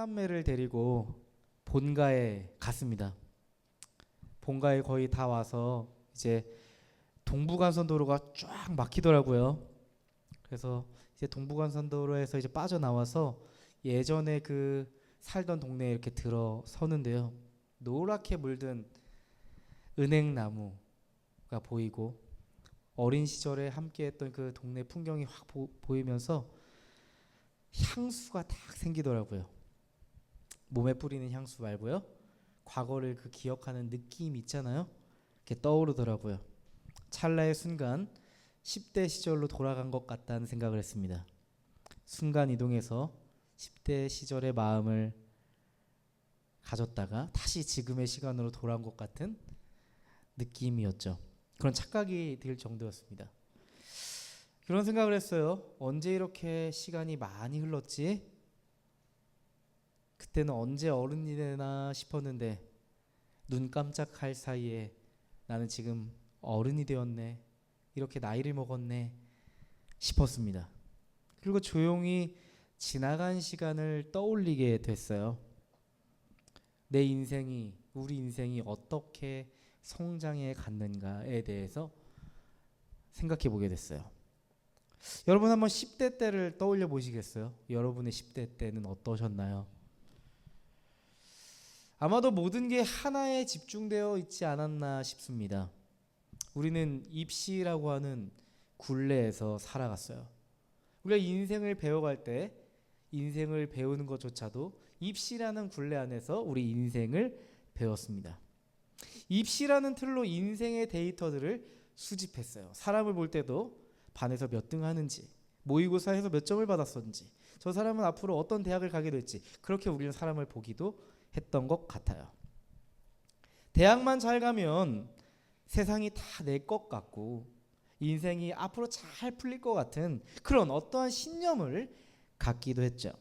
4남매를 데리고 본가에 갔습니다. 본가에 거의 다 와서 이제 동부간선도로가 쫙 막히더라고요. 그래서 이제 동부간선도로에서 이제 빠져나와서 예전에 그 살던 동네에 이렇게 들어서는데요. 노랗게 물든 은행나무가 보이고 어린 시절에 함께했던 그 동네 풍경이 확 보이면서 향수가 딱 생기더라고요. 몸에 뿌리는 향수 말고요. 과거를 그 기억하는 느낌 있잖아요. 이렇게 떠오르더라고요. 찰나의 순간 10대 시절로 돌아간 것 같다는 생각을 했습니다. 순간 이동해서 10대 시절의 마음을 가졌다가 다시 지금의 시간으로 돌아온 것 같은 느낌이었죠. 그런 착각이 들 정도였습니다. 그런 생각을 했어요. 언제 이렇게 시간이 많이 흘렀지? 그때는 언제 어른이 되나 싶었는데 눈 깜짝할 사이에 나는 지금 어른이 되었네. 이렇게 나이를 먹었네 싶었습니다. 그리고 조용히 지나간 시간을 떠올리게 됐어요. 내 인생이, 우리 인생이 어떻게 성장해 갔는가에 대해서 생각해 보게 됐어요. 여러분 한번 10대 때를 떠올려 보시겠어요? 여러분의 10대 때는 어떠셨나요? 아마도 모든 게 하나에 집중되어 있지 않았나 싶습니다. 우리는 입시라고 하는 굴레에서 살아갔어요. 우리가 인생을 배워갈 때 인생을 배우는 것조차도 입시라는 굴레 안에서 우리 인생을 배웠습니다. 입시라는 틀로 인생의 데이터들을 수집했어요. 사람을 볼 때도 반에서 몇 등 하는지, 모의고사에서 몇 점을 받았었는지, 저 사람은 앞으로 어떤 대학을 가게 될지, 그렇게 우리는 사람을 보기도 했던 것 같아요. 대학만 잘 가면 세상이 다 내 것 같고 인생이 앞으로 잘 풀릴 것 같은 그런 어떠한 신념을 갖기도 했죠.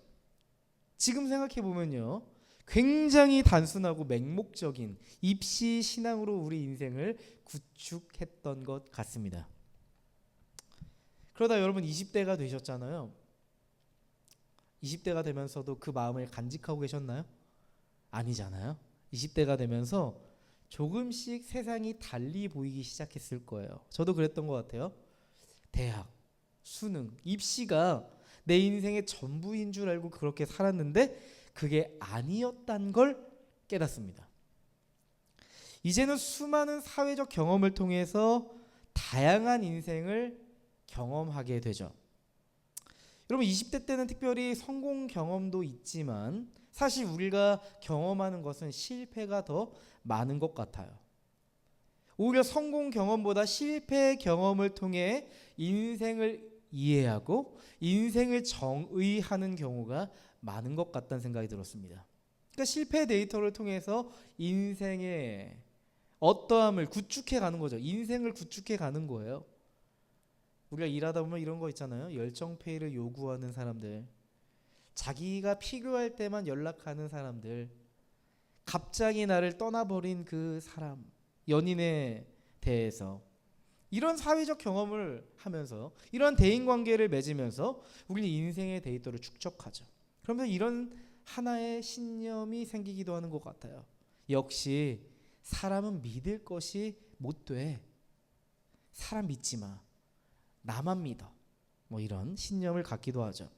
지금 생각해 보면요, 굉장히 단순하고 맹목적인 입시 신앙으로 우리 인생을 구축했던 것 같습니다. 그러다 여러분 20대가 되셨잖아요. 20대가 되면서도 그 마음을 간직하고 계셨나요? 아니잖아요. 20대가 되면서 조금씩 세상이 달리 보이기 시작했을 거예요. 저도 그랬던 것 같아요. 대학, 수능, 입시가 내 인생의 전부인 줄 알고 그렇게 살았는데 그게 아니었단 걸 깨닫습니다. 이제는 수많은 사회적 경험을 통해서 다양한 인생을 경험하게 되죠. 여러분 20대 때는 특별히 성공 경험도 있지만 사실 우리가 경험하는 것은 실패가 더 많은 것 같아요. 오히려 성공 경험보다 실패 경험을 통해 인생을 이해하고 인생을 정의하는 경우가 많은 것 같다는 생각이 들었습니다. 그러니까 실패 데이터를 통해서 인생의 어떠함을 구축해 가는 거죠. 인생을 구축해 가는 거예요. 우리가 일하다 보면 이런 거 있잖아요. 열정페이를 요구하는 사람들, 자기가 필요할 때만 연락하는 사람들, 갑자기 나를 떠나버린 그 사람, 연인에 대해서 이런 사회적 경험을 하면서 이런 대인관계를 맺으면서 우리는 인생의 데이터를 축적하죠. 그러면 이런 하나의 신념이 생기기도 하는 것 같아요. 역시 사람은 믿을 것이 못 돼. 사람 믿지 마. 나만 믿어. 뭐 이런 신념을 갖기도 하죠.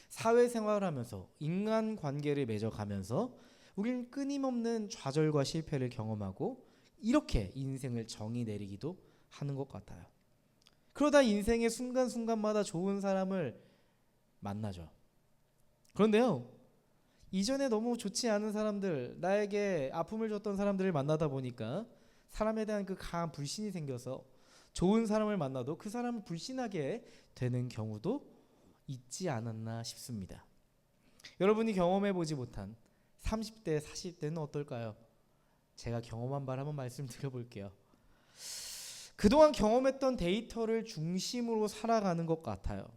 사회생활을 하면서 인간관계를 맺어가면서 우리는 끊임없는 좌절과 실패를 경험하고 이렇게 인생을 정의 내리기도 하는 것 같아요. 그러다 인생의 순간순간마다 좋은 사람을 만나죠. 그런데요, 이전에 너무 좋지 않은 사람들, 나에게 아픔을 줬던 사람들을 만나다 보니까 사람에 대한 그 강한 불신이 생겨서 좋은 사람을 만나도 그 사람을 불신하게 되는 경우도 있지 않았나 싶습니다. 여러분이 경험해보지 못한 30대, 40대는 어떨까요? 제가 경험한 바를 한번 말씀드려볼게요. 그동안 경험했던 데이터를 중심으로 살아가는 것 같아요.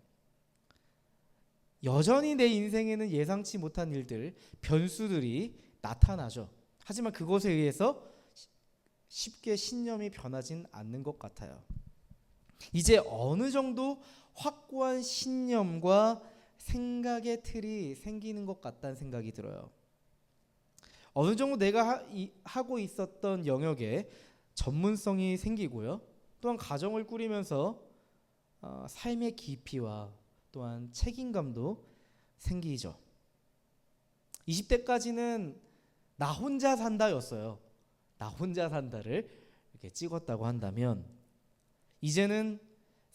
여전히 내 인생에는 예상치 못한 일들, 변수들이 나타나죠. 하지만 그것에 의해서 쉽게 신념이 변하진 않는 것 같아요. 이제 어느 정도 확고한 신념과 생각의 틀이 생기는 것 같다는 생각이 들어요. 어느 정도 내가 하고 있었던 영역에 전문성이 생기고요. 또한 가정을 꾸리면서 삶의 깊이와 또한 책임감도 생기죠. 20대까지는 나 혼자 산다였어요. 나 혼자 산다를 이렇게 찍었다고 한다면 이제는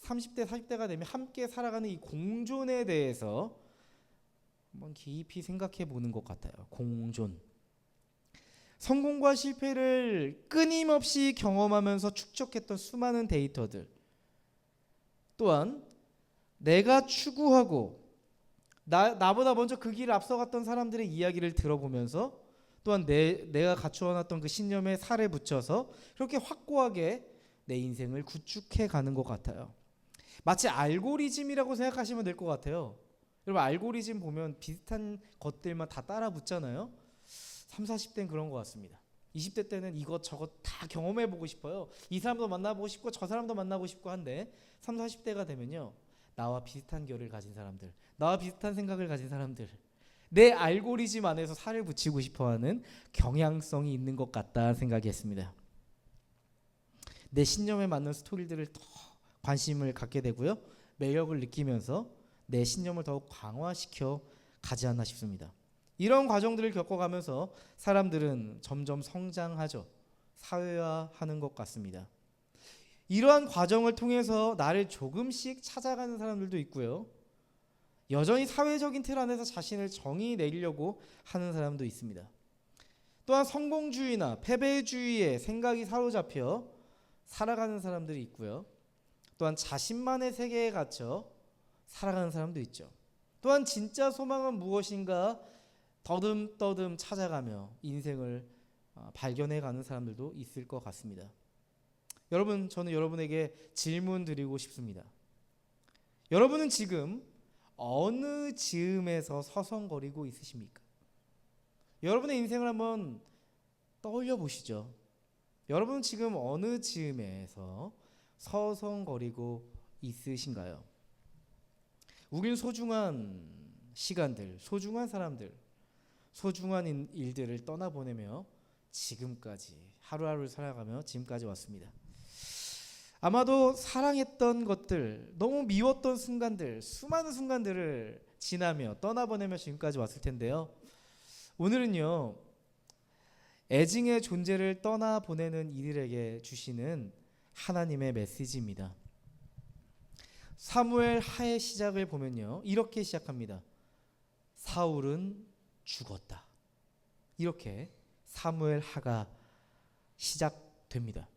30대, 40대가 되면 함께 살아가는 이 공존에 대해서 한번 깊이 생각해 보는 것 같아요. 공존. 성공과 실패를 끊임없이 경험하면서 축적했던 수많은 데이터들, 또한 내가 추구하고 나보다 먼저 그 길을 앞서갔던 사람들의 이야기를 들어보면서 또한 내가 갖추어놨던 그 신념에 살을 붙여서 그렇게 확고하게 내 인생을 구축해 가는 것 같아요. 마치 알고리즘이라고 생각하시면 될 것 같아요. 여러분 알고리즘 보면 비슷한 것들만 다 따라 붙잖아요. 3, 40대는 그런 것 같습니다. 20대 때는 이것저것 다 경험해보고 싶어요. 이 사람도 만나보고 싶고 저 사람도 만나고 싶고 한데 3, 40대가 되면요. 나와 비슷한 결을 가진 사람들, 나와 비슷한 생각을 가진 사람들, 내 알고리즘 안에서 살을 붙이고 싶어하는 경향성이 있는 것 같다 생각이 했습니다. 내 신념에 맞는 스토리들을 더 관심을 갖게 되고요. 매력을 느끼면서 내 신념을 더욱 강화시켜 가지 않나 싶습니다. 이런 과정들을 겪어가면서 사람들은 점점 성장하죠. 사회화하는 것 같습니다. 이러한 과정을 통해서 나를 조금씩 찾아가는 사람들도 있고요. 여전히 사회적인 틀 안에서 자신을 정의 내리려고 하는 사람도 있습니다. 또한 성공주의나 패배주의에 생각이 사로잡혀 살아가는 사람들이 있고요. 또한 자신만의 세계에 갇혀 살아가는 사람도 있죠. 또한 진짜 소망은 무엇인가 더듬더듬 찾아가며 인생을 발견해가는 사람들도 있을 것 같습니다. 여러분, 저는 여러분에게 질문 드리고 싶습니다. 여러분은 지금 어느 즈음에서 서성거리고 있으십니까? 여러분의 인생을 한번 떠올려 보시죠. 여러분은 지금 어느 즈음에서 서성거리고 있으신가요? 우린 소중한 시간들, 소중한 사람들, 소중한 일들을 떠나보내며 지금까지 하루하루를 살아가며 지금까지 왔습니다. 아마도 사랑했던 것들, 너무 미웠던 순간들, 수많은 순간들을 지나며 떠나보내며 지금까지 왔을 텐데요. 오늘은요, 애증의 존재를 떠나보내는 이들에게 주시는 하나님의 메시지입니다. 사무엘 하의 시작을 보면요, 이렇게 시작합니다. 사울은 죽었다. 이렇게 사무엘 하가 시작됩니다.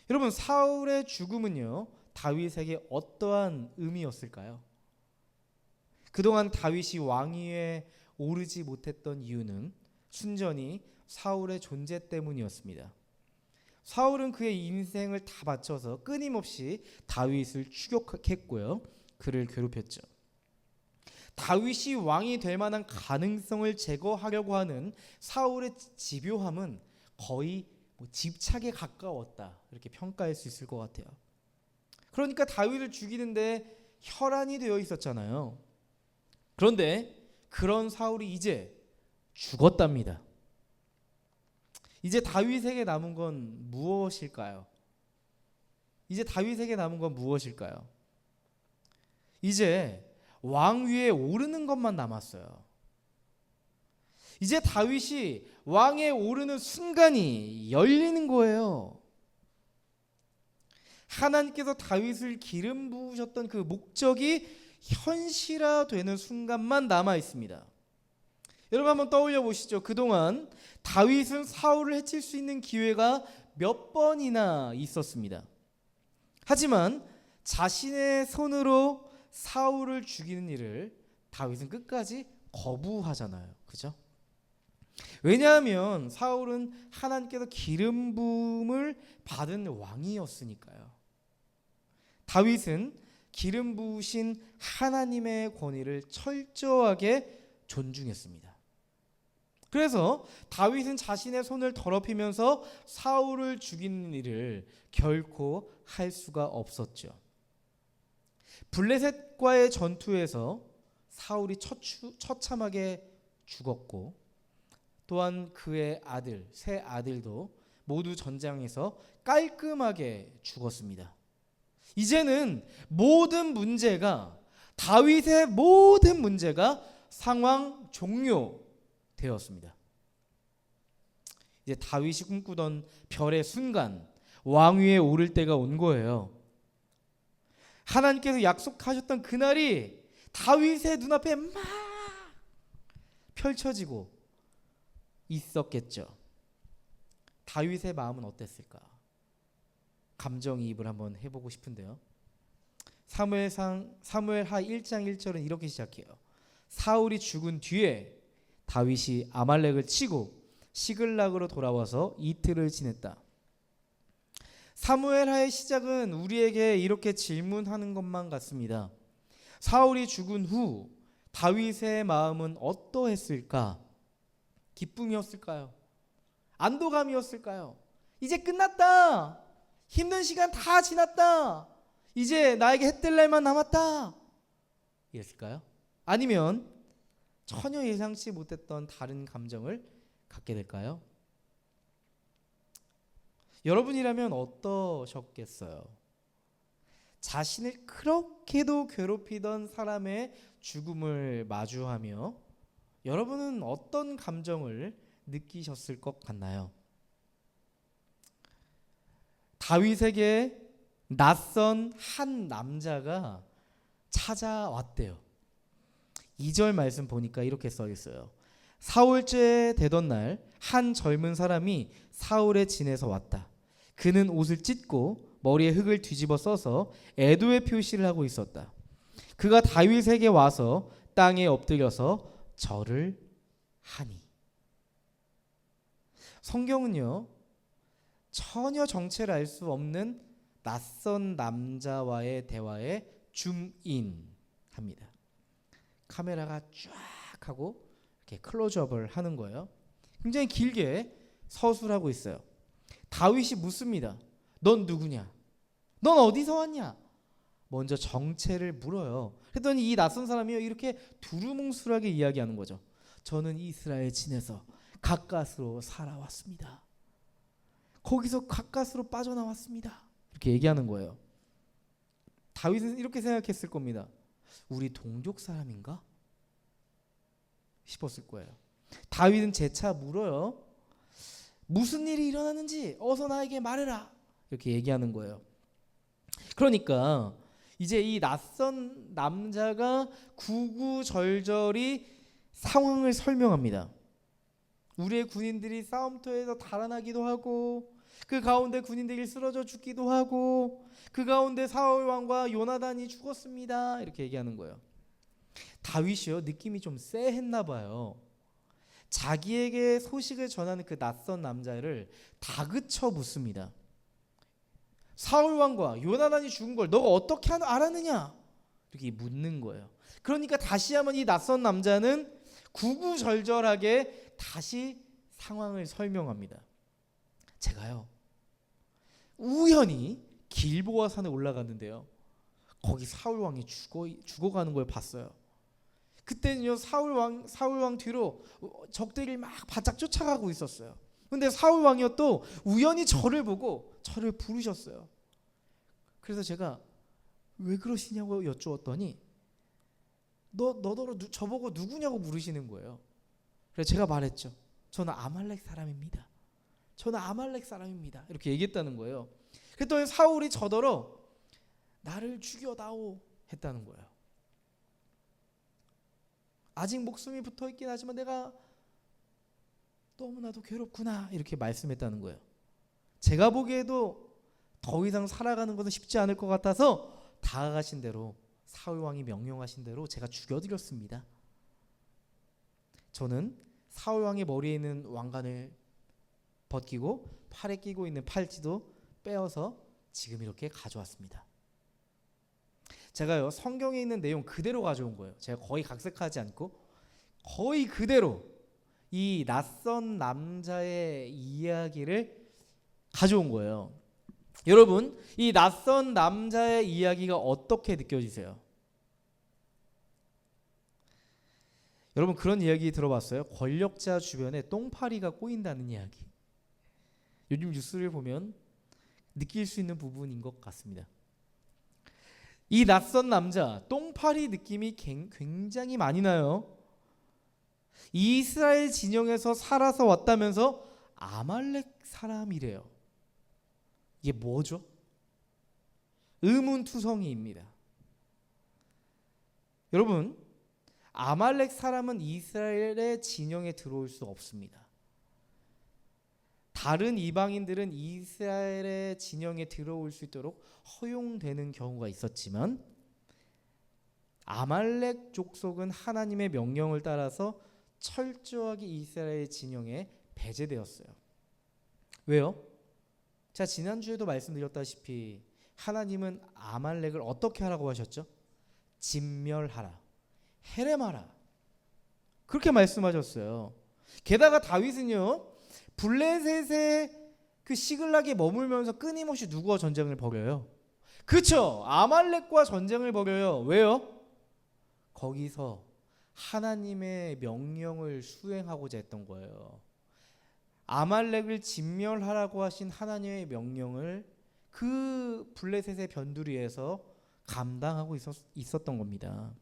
여러분, 사울의 죽음은요, 다윗에게 어떠한 의미였을까요? 그동안 다윗이 왕위에 오르지 못했던 이유는 순전히 사울의 존재 때문이었습니다. 사울은 그의 인생을 다 바쳐서 끊임없이 다윗을 추격했고요, 그를 괴롭혔죠. 다윗이 왕이 될 만한 가능성을 제거하려고 하는 사울의 집요함은 거의 집착에 가까웠다, 이렇게 평가할 수 있을 것 같아요. 그러니까 다윗을 죽이는데 혈안이 되어 있었잖아요. 그런데 그런 사울이 이제 죽었답니다. 이제 다윗에게 남은 건 무엇일까요? 이제 다윗에게 남은 건 무엇일까요? 이제 왕위에 오르는 것만 남았어요. 이제 다윗이 왕에 오르는 순간이 열리는 거예요. 하나님께서 다윗을 기름 부으셨던 그 목적이 현실화되는 순간만 남아 있습니다. 여러분 한번 떠올려 보시죠. 그동안 다윗은 사울을 해칠 수 있는 기회가 몇 번이나 있었습니다. 하지만 자신의 손으로 사울을 죽이는 일을 다윗은 끝까지 거부하잖아요. 그죠? 왜냐하면 사울은 하나님께서 기름 부음을 받은 왕이었으니까요. 다윗은 기름 부으신 하나님의 권위를 철저하게 존중했습니다. 그래서 다윗은 자신의 손을 더럽히면서 사울을 죽이는 일을 결코 할 수가 없었죠. 블레셋과의 전투에서 사울이 처참하게 죽었고 또한 그의 아들, 세 아들도 모두 전장에서 깔끔하게 죽었습니다. 이제는 다윗의 모든 문제가 상황 종료되었습니다. 이제 다윗이 꿈꾸던 별의 순간, 왕위에 오를 때가 온 거예요. 하나님께서 약속하셨던 그날이 다윗의 눈앞에 막 펼쳐지고 있었겠죠. 다윗의 마음은 어땠을까? 감정이입을 한번 해보고 싶은데요. 사무엘하 1장 1절은 이렇게 시작해요. 사울이 죽은 뒤에 다윗이 아말렉을 치고 시글락으로 돌아와서 이틀을 지냈다. 사무엘하의 시작은 우리에게 이렇게 질문하는 것만 같습니다. 사울이 죽은 후 다윗의 마음은 어떠했을까? 기쁨이었을까요? 안도감이었을까요? 이제 끝났다. 힘든 시간 다 지났다. 이제 나에게 해 뜰 날만 남았다. 이랬을까요? 아니면 전혀 예상치 못했던 다른 감정을 갖게 될까요? 여러분이라면 어떠셨겠어요? 자신을 그렇게도 괴롭히던 사람의 죽음을 마주하며 여러분은 어떤 감정을 느끼셨을 것 같나요? 다윗에게 낯선 한 남자가 찾아왔대요. 2절 말씀 보니까 이렇게 써 있어요. 사흘째 되던 날 한 젊은 사람이 사울의 진에서 왔다. 그는 옷을 찢고 머리에 흙을 뒤집어 써서 애도의 표시를 하고 있었다. 그가 다윗에게 와서 땅에 엎드려서 절을 하니. 성경은요, 전혀 정체를 알 수 없는 낯선 남자와의 대화에 줌인합니다. 카메라가 쫙 하고 이렇게 클로즈업을 하는 거예요. 굉장히 길게 서술하고 있어요. 다윗이 묻습니다. 넌 누구냐? 넌 어디서 왔냐? 먼저 정체를 물어요. 그랬더니 이 낯선 사람이 이렇게 두루뭉술하게 이야기하는 거죠. 저는 이스라엘 진에서 가까스로 살아왔습니다. 거기서 가까스로 빠져나왔습니다. 이렇게 얘기하는 거예요. 다윗은 이렇게 생각했을 겁니다. 우리 동족 사람인가? 싶었을 거예요. 다윗은 재차 물어요. 무슨 일이 일어났는지 어서 나에게 말해라. 이렇게 얘기하는 거예요. 그러니까 이제 이 낯선 남자가 구구절절히 상황을 설명합니다. 우리의 군인들이 싸움터에서 달아나기도 하고 그 가운데 군인들이 쓰러져 죽기도 하고 그 가운데 사울 왕과 요나단이 죽었습니다. 이렇게 얘기하는 거예요. 다윗이요, 느낌이 좀 쎄했나 봐요. 자기에게 소식을 전하는 그 낯선 남자를 다그쳐 묻습니다. 사울 왕과 요나단이 죽은 걸 너가 어떻게 알았느냐? 이렇게 묻는 거예요. 그러니까 다시 한번 이 낯선 남자는 구구절절하게 다시 상황을 설명합니다. 제가요, 우연히 길보아 산에 올라갔는데요, 거기 사울 왕이 죽어가는 걸 봤어요. 그때는요, 사울 왕 뒤로 적들이 막 바짝 쫓아가고 있었어요. 근데 사울 왕이요 또 우연히 저를 보고 저를 부르셨어요. 그래서 제가 왜 그러시냐고 여쭈었더니 너더러 저보고 누구냐고 물으시는 거예요. 그래서 제가 말했죠. 저는 아말렉 사람입니다. 저는 아말렉 사람입니다. 이렇게 얘기했다는 거예요. 그랬더니 사울이 저더러 나를 죽여다오 했다는 거예요. 아직 목숨이 붙어있긴 하지만 내가 너무나도 괴롭구나 이렇게 말씀했다는 거예요. 제가 보기에도 더 이상 살아가는 것은 쉽지 않을 것 같아서 다가가신 대로 사울 왕이 명령하신 대로 제가 죽여드렸습니다. 저는 사울 왕의 머리에 있는 왕관을 벗기고 팔에 끼고 있는 팔찌도 빼어서 지금 이렇게 가져왔습니다. 제가요, 성경에 있는 내용 그대로 가져온 거예요. 제가 거의 각색하지 않고 거의 그대로 이 낯선 남자의 이야기를 가져온 거예요. 여러분, 이 낯선 남자의 이야기가 어떻게 느껴지세요? 여러분 그런 이야기 들어봤어요? 권력자 주변에 똥파리가 꼬인다는 이야기. 요즘 뉴스를 보면 느낄 수 있는 부분인 것 같습니다. 이 낯선 남자 똥파리 느낌이 굉장히 많이 나요. 이스라엘 진영에서 살아서 왔다면서 아말렉 사람이래요. 이게 뭐죠? 의문투성이입니다. 여러분, 아말렉 사람은 이스라엘의 진영에 들어올 수 없습니다. 다른 이방인들은 이스라엘의 진영에 들어올 수 있도록 허용되는 경우가 있었지만 아말렉 족속은 하나님의 명령을 따라서 철저하게 이스라엘 진영에 배제되었어요. 왜요? 제가 지난주에도 말씀드렸다시피 하나님은 아말렉을 어떻게 하라고 하셨죠? 진멸하라, 해렘하라, 그렇게 말씀하셨어요. 게다가 다윗은요, 블레셋의 그 시글락에 머물면서 끊임없이 누구와 전쟁을 벌여요? 그렇죠, 아말렉과 전쟁을 벌여요. 왜요? 거기서 하나님의 명령을 수행하고자 했던 거예요. 아말렉을 진멸하라고 하신 하나님의 명령을 그 블레셋의 변두리에서 감당하고 있었던 겁니다.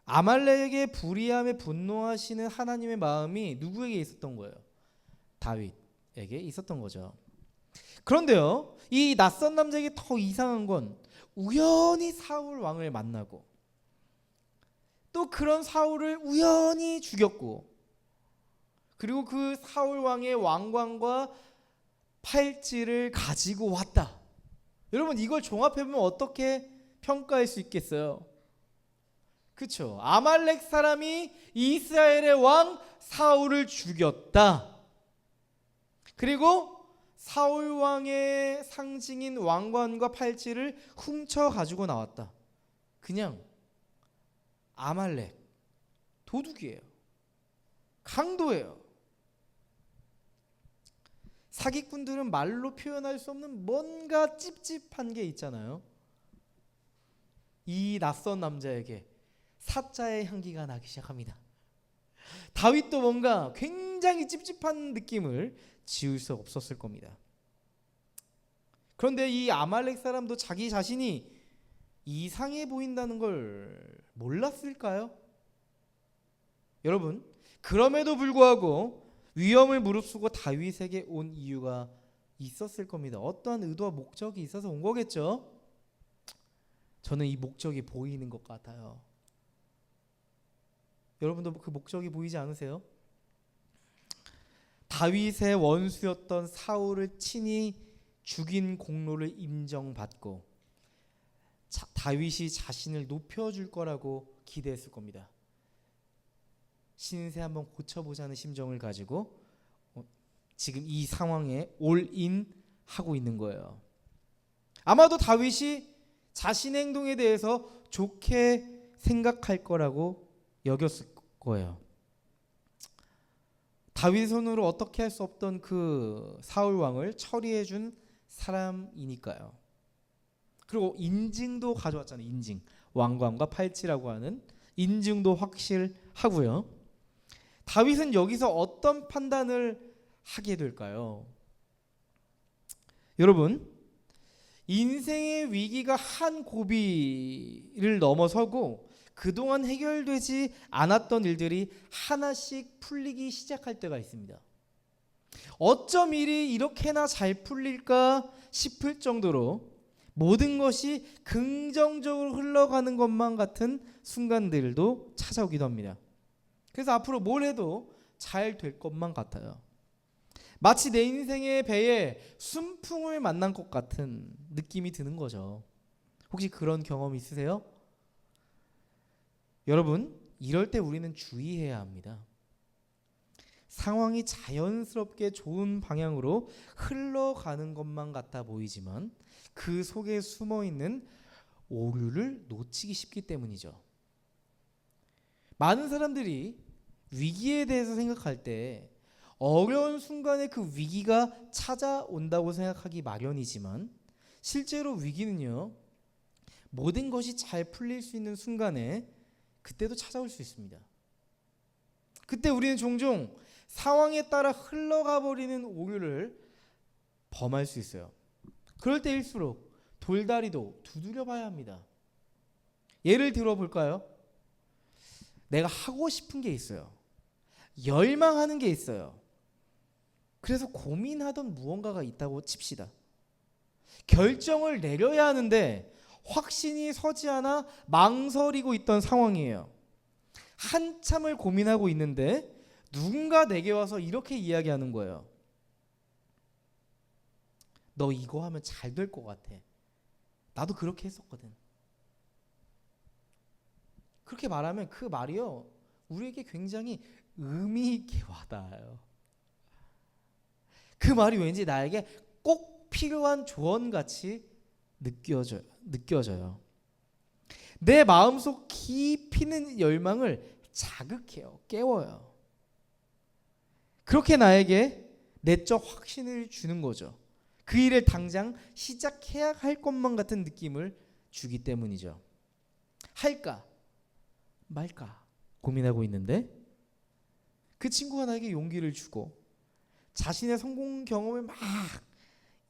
아말렉의 불의함에 분노하시는 하나님의 마음이 누구에게 있었던 거예요? 다윗에게 있었던 거죠. 그런데요, 이 낯선 남자에게 더 이상한 건 우연히 사울 왕을 만나고 또 그런 사울을 우연히 죽였고, 그리고 그 사울 왕의 왕관과 팔찌를 가지고 왔다. 여러분, 이걸 종합해보면 어떻게 평가할 수 있겠어요? 그렇죠. 아말렉 사람이 이스라엘의 왕 사울을 죽였다. 그리고 사울 왕의 상징인 왕관과 팔찌를 훔쳐 가지고 나왔다. 그냥 아말렉 도둑이에요. 강도예요. 사기꾼들은 말로 표현할 수 없는 뭔가 찝찝한 게 있잖아요. 이 낯선 남자에게 사자의 향기가 나기 시작합니다. 다윗도 뭔가 굉장히 찝찝한 느낌을 지울 수 없었을 겁니다. 그런데 이 아말렉 사람도 자기 자신이 이상해 보인다는 걸 몰랐을까요? 여러분, 그럼에도 불구하고 위험을 무릅쓰고 다윗에게 온 이유가 있었을 겁니다. 어떠한 의도와 목적이 있어서 온 거겠죠? 저는 이 목적이 보이는 것 같아요. 여러분도 그 목적이 보이지 않으세요? 다윗의 원수였던 사울을 친히 죽인 공로를 인정받고 다윗이 자신을 높여줄 거라고 기대했을 겁니다. 신세 한번 고쳐보자는 심정을 가지고 지금 이 상황에 올인하고 있는 거예요. 아마도 다윗이 자신의 행동에 대해서 좋게 생각할 거라고 여겼을 거예요. 다윗 손으로 어떻게 할 수 없던 그 사울 왕을 처리해 준 사람이니까요. 그리고 인증도 가져왔잖아요. 인증, 왕관과 팔찌라고 하는 인증도 확실하고요. 다윗은 여기서 어떤 판단을 하게 될까요? 여러분, 인생의 위기가 한 고비를 넘어서고 그동안 해결되지 않았던 일들이 하나씩 풀리기 시작할 때가 있습니다. 어쩜 일이 이렇게나 잘 풀릴까 싶을 정도로 모든 것이 긍정적으로 흘러가는 것만 같은 순간들도 찾아오기도 합니다. 그래서 앞으로 뭘 해도 잘 될 것만 같아요. 마치 내 인생의 배에 순풍을 만난 것 같은 느낌이 드는 거죠. 혹시 그런 경험 있으세요? 여러분, 이럴 때 우리는 주의해야 합니다. 상황이 자연스럽게 좋은 방향으로 흘러가는 것만 같아 보이지만 그 속에 숨어있는 오류를 놓치기 쉽기 때문이죠. 많은 사람들이 위기에 대해서 생각할 때 어려운 순간에 그 위기가 찾아온다고 생각하기 마련이지만 실제로 위기는요, 모든 것이 잘 풀릴 수 있는 순간에 그때도 찾아올 수 있습니다. 그때 우리는 종종 상황에 따라 흘러가 버리는 오류를 범할 수 있어요. 그럴 때일수록 돌다리도 두드려 봐야 합니다. 예를 들어 볼까요? 내가 하고 싶은 게 있어요. 열망하는 게 있어요. 그래서 고민하던 무언가가 있다고 칩시다. 결정을 내려야 하는데 확신이 서지 않아 망설이고 있던 상황이에요. 한참을 고민하고 있는데 누군가 내게 와서 이렇게 이야기하는 거예요. 너 이거 하면 잘 될 것 같아. 나도 그렇게 했었거든. 그렇게 말하면 그 말이요, 우리에게 굉장히 의미 있게 와닿아요. 그 말이 왠지 나에게 꼭 필요한 조언같이 느껴져요. 내 마음속 깊이 있는 열망을 자극해요. 깨워요. 그렇게 나에게 내적 확신을 주는 거죠. 그 일을 당장 시작해야 할 것만 같은 느낌을 주기 때문이죠. 할까 말까 고민하고 있는데 그 친구가 나에게 용기를 주고 자신의 성공 경험을 막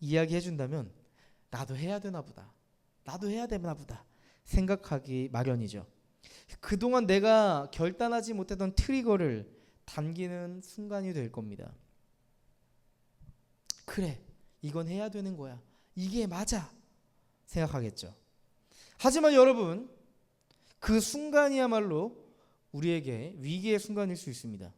이야기해 준다면 나도 해야 되나 보다. 나도 해야 되나 보다 생각하기 마련이죠. 그동안 내가 결단하지 못했던 트리거를 당기는 순간이 될 겁니다. 그래, 이건 해야 되는 거야. 이게 맞아 생각하겠죠. 하지만 여러분, 그 순간이야말로 우리에게 위기의 순간일 수 있습니다.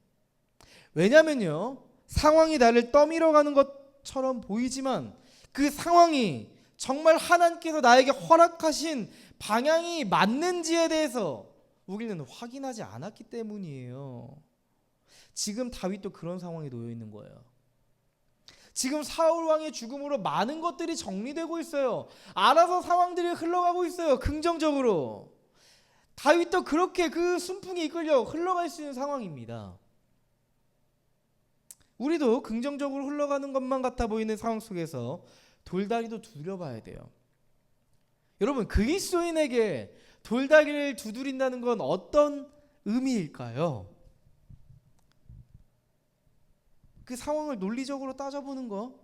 왜냐면요, 상황이 나를 떠밀어가는 것처럼 보이지만 그 상황이 정말 하나님께서 나에게 허락하신 방향이 맞는지에 대해서 우리는 확인하지 않았기 때문이에요. 지금 다윗도 그런 상황에 놓여 있는 거예요. 지금 사울 왕의 죽음으로 많은 것들이 정리되고 있어요. 알아서 상황들이 흘러가고 있어요. 긍정적으로. 다윗도 그렇게 그 순풍에 이끌려 흘러갈 수 있는 상황입니다. 우리도 긍정적으로 흘러가는 것만 같아 보이는 상황 속에서 돌다리도 두드려봐야 돼요. 여러분, 그리스도인에게 돌다리를 두드린다는 건 어떤 의미일까요? 그 상황을 논리적으로 따져보는 거,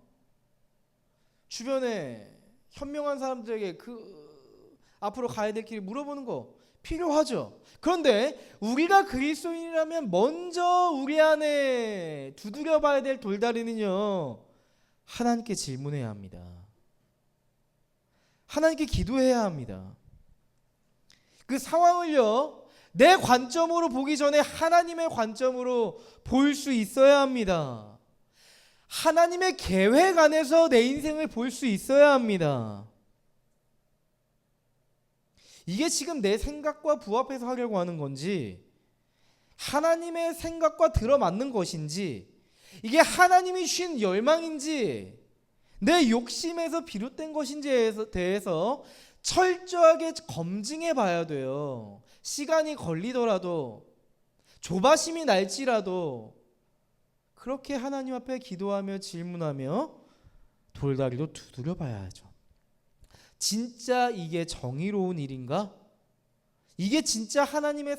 주변에 현명한 사람들에게 그 앞으로 가야 될 길을 물어보는 거 필요하죠. 그런데 우리가 그리스도인이라면 먼저 우리 안에 두드려봐야 될 돌다리는요, 하나님께 질문해야 합니다. 하나님께 기도해야 합니다. 그 상황을요, 내 관점으로 보기 전에 하나님의 관점으로 볼 수 있어야 합니다. 하나님의 계획 안에서 내 인생을 볼 수 있어야 합니다. 이게 지금 내 생각과 부합해서 하려고 하는 건지, 하나님의 생각과 들어맞는 것인지, 이게 하나님이 주신 열망인지, 내 욕심에서 비롯된 것인지에 대해서 철저하게 검증해 봐야 돼요. 시간이 걸리더라도, 조바심이 날지라도 그렇게 하나님 앞에 기도하며 질문하며 돌다리도 두드려 봐야죠. 진짜 이게 정의로운 일인가? 이게 진짜 하나님의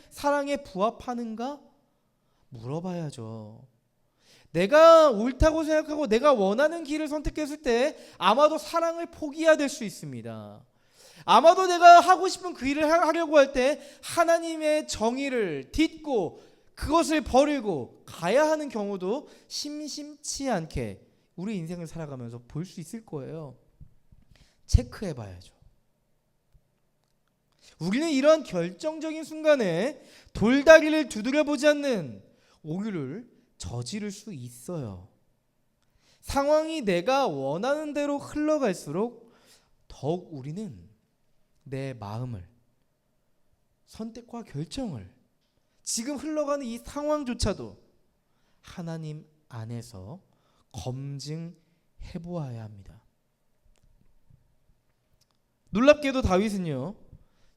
사랑에 부합하는가? 물어봐야죠. 내가 옳다고 생각하고 내가 원하는 길을 선택했을 때 아마도 사랑을 포기해야 될 수 있습니다. 아마도 내가 하고 싶은 그 일을 하려고 할 때 하나님의 정의를 딛고 그것을 버리고 가야 하는 경우도 심심치 않게 우리 인생을 살아가면서 볼 수 있을 거예요. 체크해 봐야죠. 우리는 이런 결정적인 순간에 돌다리를 두드려 보지 않는 오류를 저지를 수 있어요. 상황이 내가 원하는 대로 흘러갈수록 더욱 우리는 내 마음을, 선택과 결정을, 지금 흘러가는 이 상황조차도 하나님 안에서 검증해 보아야 합니다. 놀랍게도 다윗은요,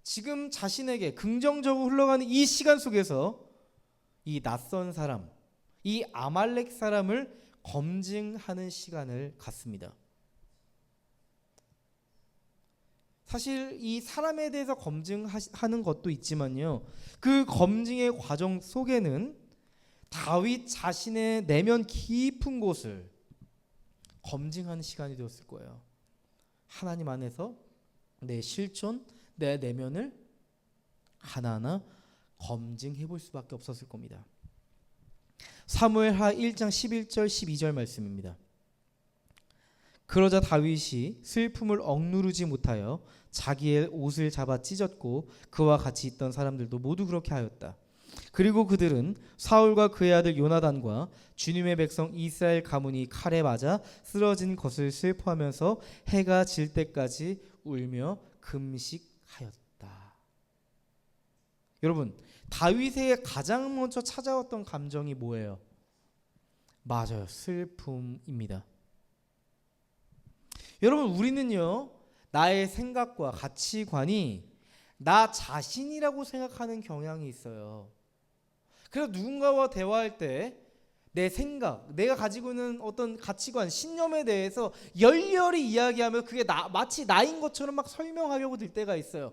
지금 자신에게 긍정적으로 흘러가는 이 시간 속에서 이 낯선 사람, 이 아말렉 사람을 검증하는 시간을 갖습니다. 사실 이 사람에 대해서 검증하는 것도 있지만요, 그 검증의 과정 속에는 다윗 자신의 내면 깊은 곳을 검증하는 시간이 되었을 거예요. 하나님 안에서 내 실존, 내 내면을 하나하나 검증해 볼 수밖에 없었을 겁니다. 사무엘하 1장 11절 12절 말씀입니다. 그러자 다윗이 슬픔을 억누르지 못하여 자기의 옷을 잡아 찢었고 그와 같이 있던 사람들도 모두 그렇게 하였다. 그리고 그들은 사울과 그의 아들 요나단과 주님의 백성 이스라엘 가문이 칼에 맞아 쓰러진 것을 슬퍼하면서 해가 질 때까지 울며 금식하였다. 여러분, 다윗에게 가장 먼저 찾아왔던 감정이 뭐예요? 맞아요, 슬픔입니다. 여러분, 우리는요, 나의 생각과 가치관이 나 자신이라고 생각하는 경향이 있어요. 그래서 누군가와 대화할 때 내 생각, 내가 가지고 있는 어떤 가치관, 신념에 대해서 열렬히 이야기하면 그게 마치 나인 것처럼 막 설명하려고 들 때가 있어요.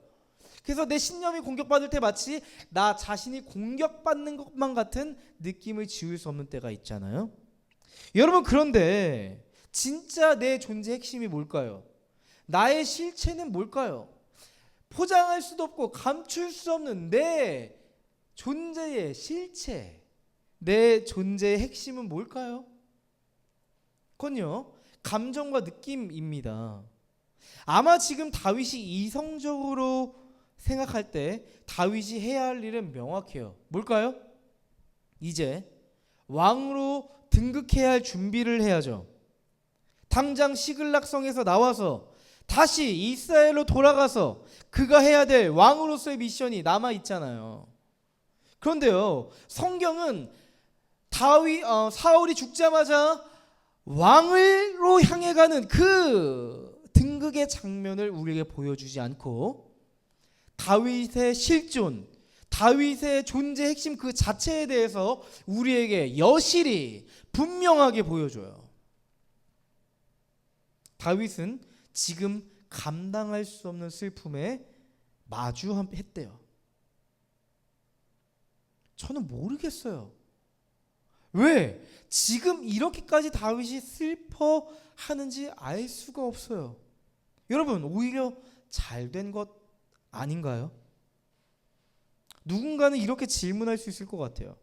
그래서 내 신념이 공격받을 때 마치 나 자신이 공격받는 것만 같은 느낌을 지울 수 없는 때가 있잖아요. 여러분, 그런데 진짜 내 존재 핵심이 뭘까요? 나의 실체는 뭘까요? 포장할 수도 없고 감출 수 없는 내 존재의 실체, 내 존재의 핵심은 뭘까요? 그건요, 감정과 느낌입니다. 아마 지금 다윗이 이성적으로 생각할 때 다윗이 해야 할 일은 명확해요. 뭘까요? 이제 왕으로 등극해야 할 준비를 해야죠. 당장 시글락성에서 나와서 다시 이스라엘로 돌아가서 그가 해야 될 왕으로서의 미션이 남아 있잖아요. 그런데요, 성경은 사울이 죽자마자 왕으로 향해 가는 그 등극의 장면을 우리에게 보여주지 않고 다윗의 실존, 다윗의 존재 핵심 그 자체에 대해서 우리에게 여실히 분명하게 보여줘요. 다윗은 지금 감당할 수 없는 슬픔에 마주했대요. 저는 모르겠어요. 왜 지금 이렇게까지 다윗이 슬퍼하는지 알 수가 없어요. 여러분, 오히려 잘된 것 아닌가요? 누군가는 이렇게 질문할 수 있을 것 같아요.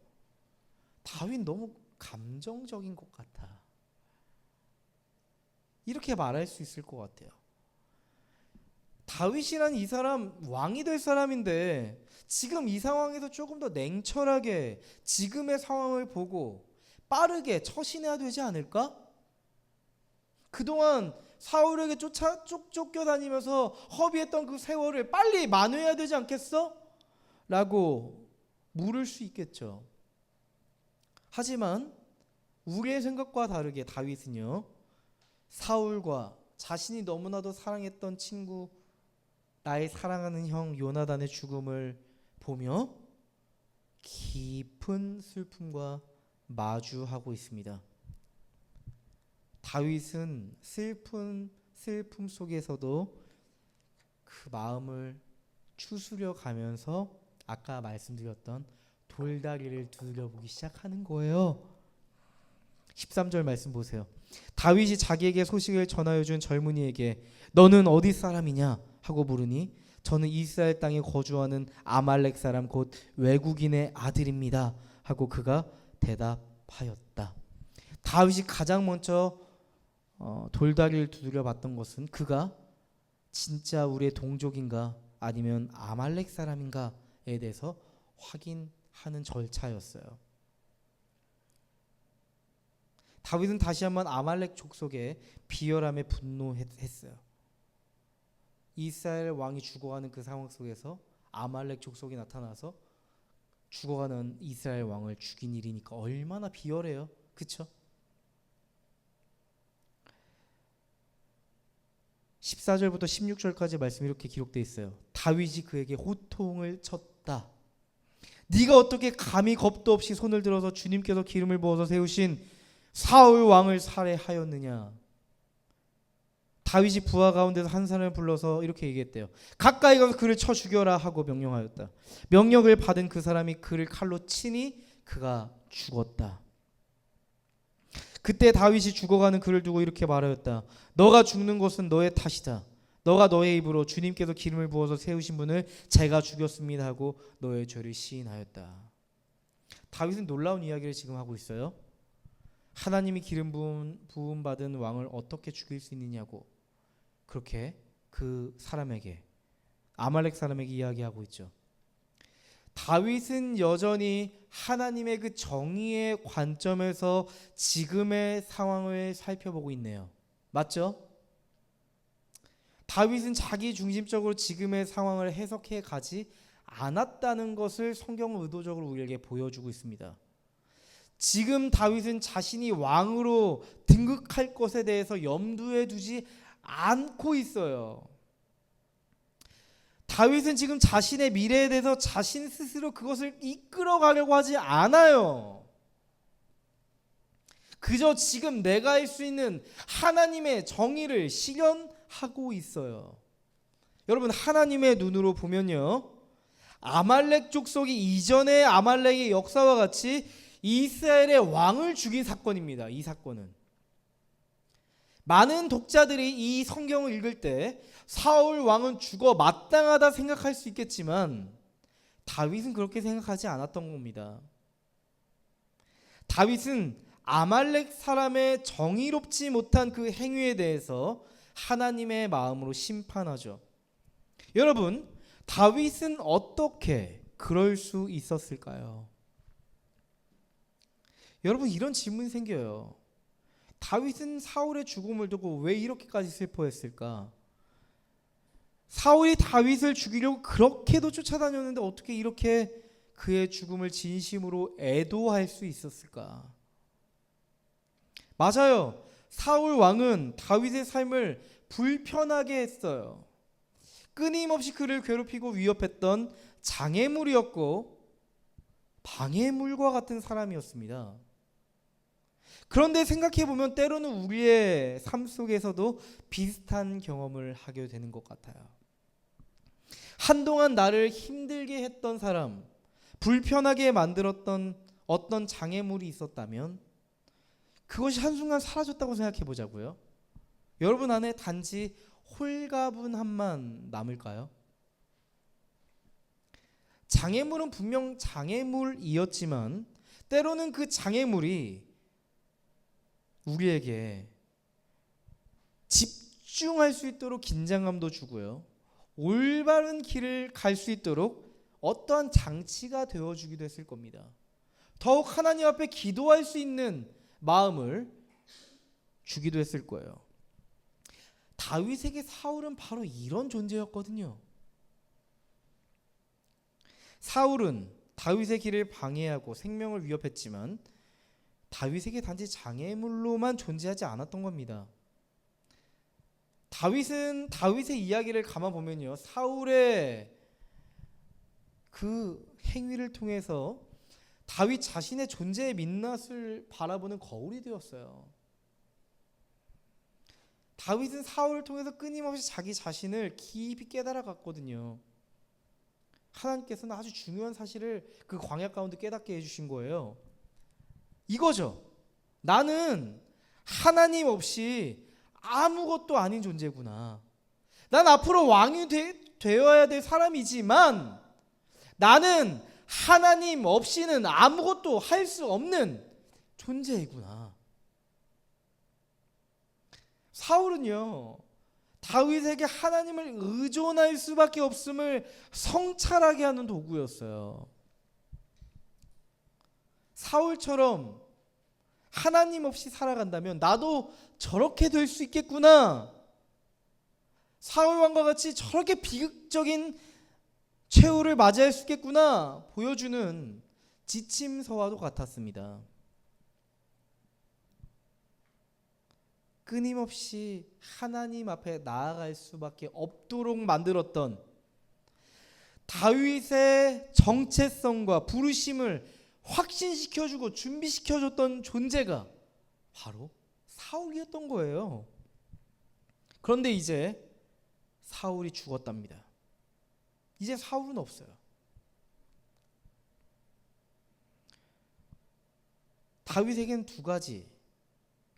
다윗 너무 감정적인 것 같아. 이렇게 말할 수 있을 것 같아요. 다윗이란 이 사람 왕이 될 사람인데 지금 이 상황에서 조금 더 냉철하게 지금의 상황을 보고 빠르게 처신해야 되지 않을까? 그동안 사울에게 쫓겨다니면서 허비했던 그 세월을 빨리 만회해야 되지 않겠어? 라고 물을 수 있겠죠. 하지만 우리의 생각과 다르게 다윗은요, 사울과 자신이 너무나도 사랑했던 친구, 나의 사랑하는 형 요나단의 죽음을 보며 깊은 슬픔과 마주하고 있습니다. 다윗은 슬픔 속에서도 그 마음을 추스려 가면서 아까 말씀드렸던 돌다리를 두드려보기 시작하는 거예요. 13절 말씀 보세요. 다윗이 자기에게 소식을 전하여 준 젊은이에게 너는 어디 사람이냐 하고 물으니 저는 이스라엘 땅에 거주하는 아말렉 사람 곧 외국인의 아들입니다 하고 그가 대답하였다. 다윗이 가장 먼저 돌다리를 두드려 봤던 것은 그가 진짜 우리의 동족인가 아니면 아말렉 사람인가에 대해서 확인하는 절차였어요. 다윗은 다시 한번 아말렉 족속의 비열함에 분노했어요. 이스라엘 왕이 죽어가는 그 상황 속에서 아말렉 족속이 나타나서 죽어가는 이스라엘 왕을 죽인 일이니까 얼마나 비열해요. 그쵸? 14절부터 16절까지 말씀이 이렇게 기록되어 있어요. 다윗이 그에게 호통을 쳤다. 네가 어떻게 감히 겁도 없이 손을 들어서 주님께서 기름을 부어서 세우신 사울 왕을 살해하였느냐. 다윗이 부하 가운데서 한 사람을 불러서 이렇게 얘기했대요. 가까이 가서 그를 쳐 죽여라 하고 명령하였다. 명령을 받은 그 사람이 그를 칼로 치니 그가 죽었다. 그때 다윗이 죽어가는 그를 두고 이렇게 말하였다. 너가 죽는 것은 너의 탓이다. 너가 너의 입으로 주님께서 기름을 부어서 세우신 분을 제가 죽였습니다 하고 너의 죄를 시인하였다. 다윗은 놀라운 이야기를 지금 하고 있어요. 하나님이 기름 부음 받은 왕을 어떻게 죽일 수 있느냐고 그렇게 그 사람에게, 아말렉 사람에게 이야기하고 있죠. 다윗은 여전히 하나님의 그 정의의 관점에서 지금의 상황을 살펴보고 있네요. 맞죠? 다윗은 자기 중심적으로 지금의 상황을 해석해 가지 않았다는 것을 성경은 의도적으로 우리에게 보여주고 있습니다. 지금 다윗은 자신이 왕으로 등극할 것에 대해서 염두에 두지 않고 있어요. 다윗은 지금 자신의 미래에 대해서 자신 스스로 그것을 이끌어가려고 하지 않아요. 그저 지금 내가 할 수 있는 하나님의 정의를 실현하고 있어요. 여러분, 하나님의 눈으로 보면요, 아말렉 족속이 이전의 아말렉의 역사와 같이 이스라엘의 왕을 죽인 사건입니다. 이 사건은 많은 독자들이 이 성경을 읽을 때 사울 왕은 죽어 마땅하다 생각할 수 있겠지만 다윗은 그렇게 생각하지 않았던 겁니다. 다윗은 아말렉 사람의 정의롭지 못한 그 행위에 대해서 하나님의 마음으로 심판하죠. 여러분, 다윗은 어떻게 그럴 수 있었을까요? 여러분, 이런 질문이 생겨요. 다윗은 사울의 죽음을 두고 왜 이렇게까지 슬퍼했을까? 사울이 다윗을 죽이려고 그렇게도 쫓아다녔는데 어떻게 이렇게 그의 죽음을 진심으로 애도할 수 있었을까? 맞아요. 사울 왕은 다윗의 삶을 불편하게 했어요. 끊임없이 그를 괴롭히고 위협했던 장애물이었고 방해물과 같은 사람이었습니다. 그런데 생각해보면 때로는 우리의 삶 속에서도 비슷한 경험을 하게 되는 것 같아요. 한동안 나를 힘들게 했던 사람, 불편하게 만들었던 어떤 장애물이 있었다면 그것이 한순간 사라졌다고 생각해 보자고요. 여러분 안에 단지 홀가분함만 남을까요? 장애물은 분명 장애물이었지만 때로는 그 장애물이 우리에게 집중할 수 있도록 긴장감도 주고요, 올바른 길을 갈 수 있도록 어떠한 장치가 되어주기도 했을 겁니다. 더욱 하나님 앞에 기도할 수 있는 마음을 주기도 했을 거예요. 다윗에게 사울은 바로 이런 존재였거든요. 사울은 다윗의 길을 방해하고 생명을 위협했지만 다윗에게 단지 장애물로만 존재하지 않았던 겁니다. 다윗의 이야기를 가만 보면요, 사울의 그 행위를 통해서 다윗 자신의 존재의 민낯을 바라보는 거울이 되었어요. 다윗은 사울을 통해서 끊임없이 자기 자신을 깊이 깨달아갔거든요. 하나님께서는 아주 중요한 사실을 그 광야 가운데 깨닫게 해주신 거예요. 이거죠. 나는 하나님 없이 아무것도 아닌 존재구나. 난 앞으로 왕이 되어야 될 사람이지만 나는 하나님 없이는 아무것도 할 수 없는 존재이구나. 사울은요, 다윗에게 하나님을 의존할 수밖에 없음을 성찰하게 하는 도구였어요. 사울처럼 하나님 없이 살아간다면 나도 저렇게 될 수 있겠구나. 사울 왕과 같이 저렇게 비극적인 최후를 맞이할 수 있겠구나 보여주는 지침서와도 같았습니다. 끊임없이 하나님 앞에 나아갈 수밖에 없도록 만들었던 다윗의 정체성과 부르심을 확신시켜주고 준비시켜줬던 존재가 바로 사울이었던 거예요. 그런데 이제 사울이 죽었답니다. 이제 사울은 없어요. 다윗에겐 두 가지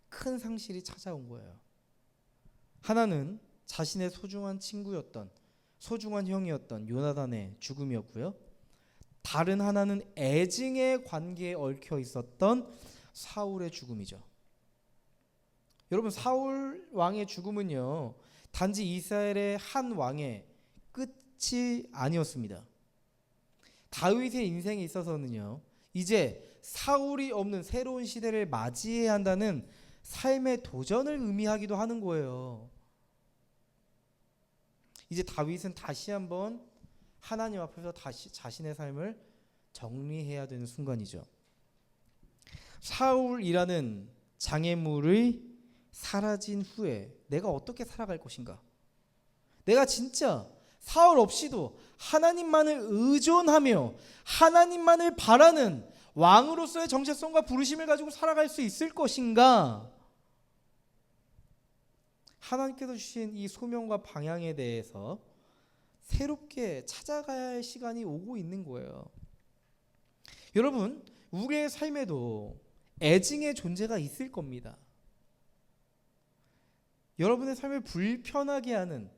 큰 상실이 찾아온 거예요. 하나는 자신의 소중한 친구였던, 소중한 형이었던 요나단의 죽음이었고요. 다른 하나는 애증의 관계에 얽혀 있었던 사울의 죽음이죠. 여러분, 사울 왕의 죽음은요, 단지 이스라엘의 한 왕의 끝이 아니었습니다. 다윗의 인생에 있어서는요, 이제 사울이 없는 새로운 시대를 맞이해야 한다는 삶의 도전을 의미하기도 하는 거예요. 이제 다윗은 다시 한번 하나님 앞에서 다시 자신의 삶을 정리해야 되는 순간이죠. 사울이라는 장애물이 사라진 후에 내가 어떻게 살아갈 것인가? 내가 진짜 사울 없이도 하나님만을 의존하며 하나님만을 바라는 왕으로서의 정체성과 부르심을 가지고 살아갈 수 있을 것인가? 하나님께서 주신 이 소명과 방향에 대해서 새롭게 찾아가야 할 시간이 오고 있는 거예요. 여러분, 우리의 삶에도 애증의 존재가 있을 겁니다. 여러분의 삶을 불편하게 하는,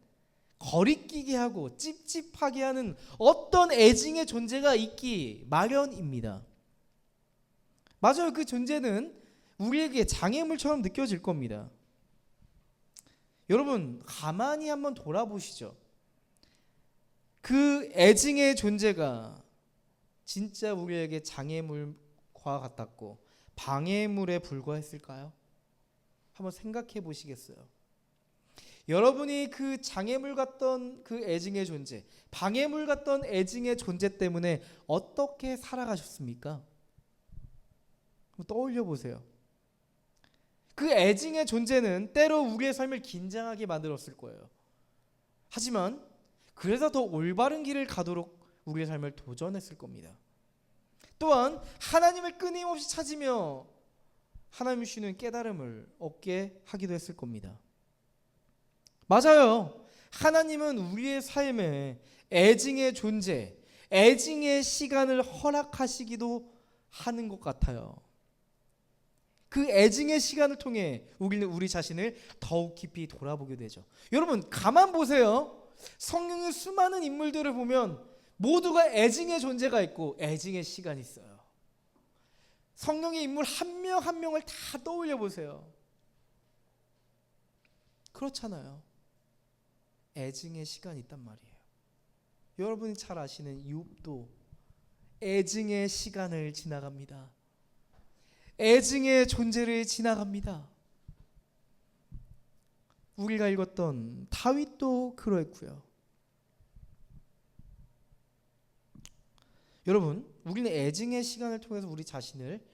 거리끼게 하고 찝찝하게 하는 어떤 애증의 존재가 있기 마련입니다. 맞아요. 그 존재는 우리에게 장애물처럼 느껴질 겁니다. 여러분, 가만히 한번 돌아보시죠. 그 애증의 존재가 진짜 우리에게 장애물과 같았고 방해물에 불과했을까요? 한번 생각해 보시겠어요? 여러분이 그 장애물 같던 그 애증의 존재, 방해물 같던 애증의 존재 때문에 어떻게 살아가셨습니까? 한번 떠올려 보세요. 그 애증의 존재는 때로 우리의 삶을 긴장하게 만들었을 거예요. 하지만 그래서 더 올바른 길을 가도록 우리의 삶을 도전했을 겁니다. 또한 하나님을 끊임없이 찾으며 하나님을 주시는 깨달음을 얻게 하기도 했을 겁니다. 맞아요. 하나님은 우리의 삶에 애증의 존재, 애증의 시간을 허락하시기도 하는 것 같아요. 그 애증의 시간을 통해 우리는 우리 자신을 더욱 깊이 돌아보게 되죠. 여러분, 가만 보세요. 성경의 수많은 인물들을 보면 모두가 애증의 존재가 있고 애증의 시간이 있어요. 성경의 인물 한 명 한 명을 다 떠올려 보세요. 그렇잖아요. 애증의 시간이 있단 말이에요. 여러분이 잘 아시는 욥도 애증의 시간을 지나갑니다. 애증의 존재를 지나갑니다. 우리가 읽었던 다윗도 그러했고요. 여러분, 우리는 애증의 시간을 통해서 우리 자신을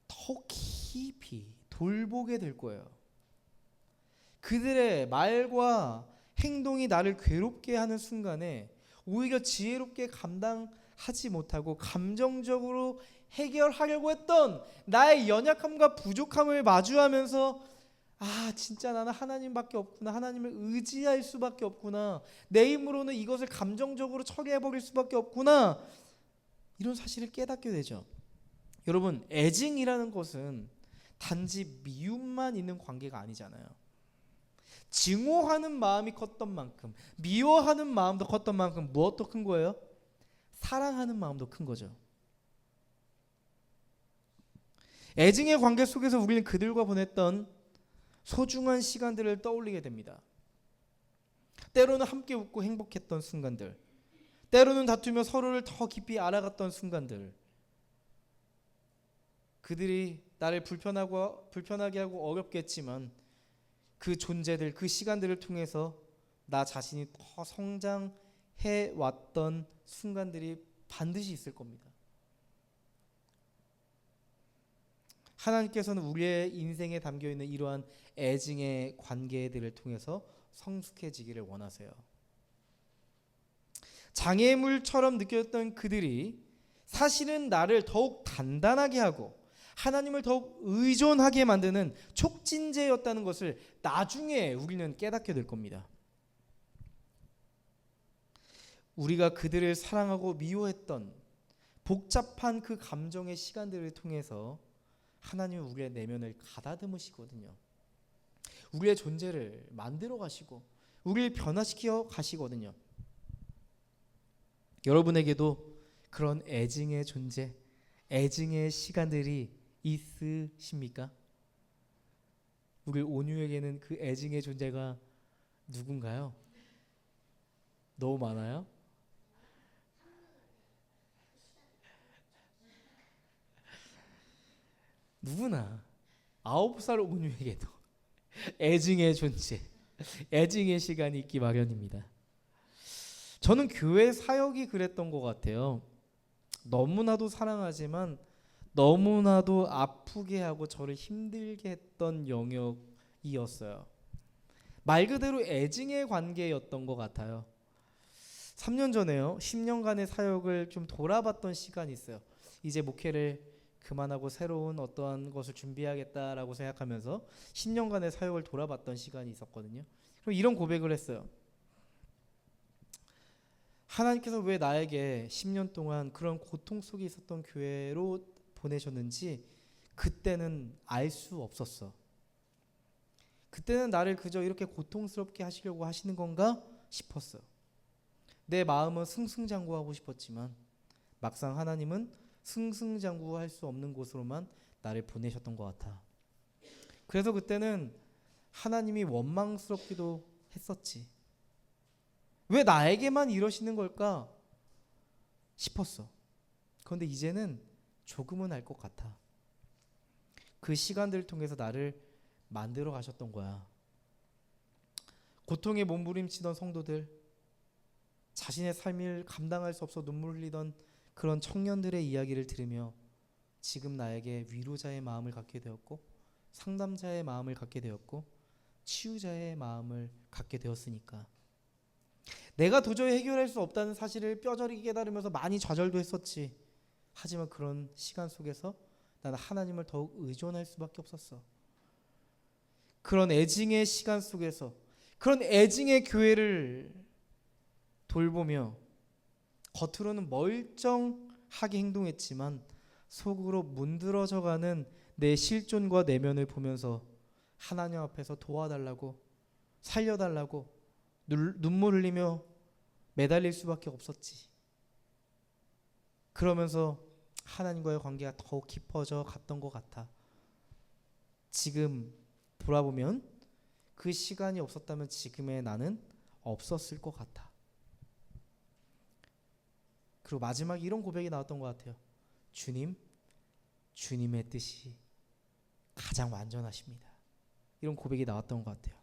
더 깊이 돌보게 될 거예요. 그들의 말과 행동이 나를 괴롭게 하는 순간에 오히려 지혜롭게 감당하지 못하고 감정적으로 해결하려고 했던 나의 연약함과 부족함을 마주하면서 진짜 나는 하나님밖에 없구나, 하나님을 의지할 수밖에 없구나, 내 힘으로는 이것을 감정적으로 처리해버릴 수밖에 없구나, 이런 사실을 깨닫게 되죠. 여러분, 애증이라는 것은 단지 미움만 있는 관계가 아니잖아요. 증오하는 마음이 컸던 만큼, 미워하는 마음도 컸던 만큼 무엇도 큰 거예요? 사랑하는 마음도 큰 거죠. 애증의 관계 속에서 우리는 그들과 보냈던 소중한 시간들을 떠올리게 됩니다. 때로는 함께 웃고 행복했던 순간들, 때로는 다투며 서로를 더 깊이 알아갔던 순간들, 그들이 나를 불편하게 하고 어렵게 했지만 그 존재들, 그 시간들을 통해서 나 자신이 더 성장해 왔던 순간들이 반드시 있을 겁니다. 하나님께서는 우리의 인생에 담겨있는 이러한 애증의 관계들을 통해서 성숙해지기를 원하세요. 장애물처럼 느꼈던 그들이 사실은 나를 더욱 단단하게 하고 하나님을 더욱 의존하게 만드는 촉진제였다는 것을 나중에 우리는 깨닫게 될 겁니다. 우리가 그들을 사랑하고 미워했던 복잡한 그 감정의 시간들을 통해서 하나님은 우리의 내면을 가다듬으시거든요. 우리의 존재를 만들어 가시고 우리를 변화시켜 가시거든요. 여러분에게도 그런 애증의 존재, 애증의 시간들이 있으십니까? 우리 온유에게는 그 애증의 존재가 누군가요? 너무 많아요? 누구나 9살 온유에게도 애증의 존재, 애증의 시간이 있기 마련입니다. 저는 교회 사역이 그랬던 것 같아요. 너무나도 사랑하지만 너무나도 아프게 하고 저를 힘들게 했던 영역이었어요. 말 그대로 애증의 관계였던 것 같아요. 3년 전에요. 10년간의 사역을 좀 돌아봤던 시간이 있어요. 이제 목회를 그만하고 새로운 어떠한 것을 준비하겠다라고 생각하면서 10년간의 사역을 돌아봤던 시간이 있었거든요. 그럼 이런 고백을 했어요. 하나님께서 왜 나에게 10년 동안 그런 고통 속에 있었던 교회로 보내셨는지 그때는 알 수 없었어. 그때는 나를 그저 이렇게 고통스럽게 하시려고 하시는 건가 싶었어. 내 마음은 승승장구하고 싶었지만 막상 하나님은 승승장구할 수 없는 곳으로만 나를 보내셨던 것 같아. 그래서 그때는 하나님이 원망스럽기도 했었지. 왜 나에게만 이러시는 걸까 싶었어. 그런데 이제는 조금은 알 것 같아. 그 시간들을 통해서 나를 만들어 가셨던 거야. 고통에 몸부림치던 성도들, 자신의 삶을 감당할 수 없어 눈물 흘리던 그런 청년들의 이야기를 들으며 지금 나에게 위로자의 마음을 갖게 되었고 상담자의 마음을 갖게 되었고 치유자의 마음을 갖게 되었으니까 내가 도저히 해결할 수 없다는 사실을 뼈저리게 깨달으면서 많이 좌절도 했었지. 하지만 그런 시간 속에서 나는 하나님을 더욱 의존할 수밖에 없었어. 그런 애증의 시간 속에서 그런 애증의 교회를 돌보며 겉으로는 멀쩡하게 행동했지만 속으로 문드러져가는 내 실존과 내면을 보면서 하나님 앞에서 도와달라고 살려달라고 눈물 흘리며 매달릴 수밖에 없었지. 그러면서 하나님과의 관계가 더욱 깊어져 갔던 것 같아. 지금 돌아보면 그 시간이 없었다면 지금의 나는 없었을 것 같아. 그리고 마지막에 이런 고백이 나왔던 것 같아요. 주님, 주님의 뜻이 가장 완전하십니다. 이런 고백이 나왔던 것 같아요.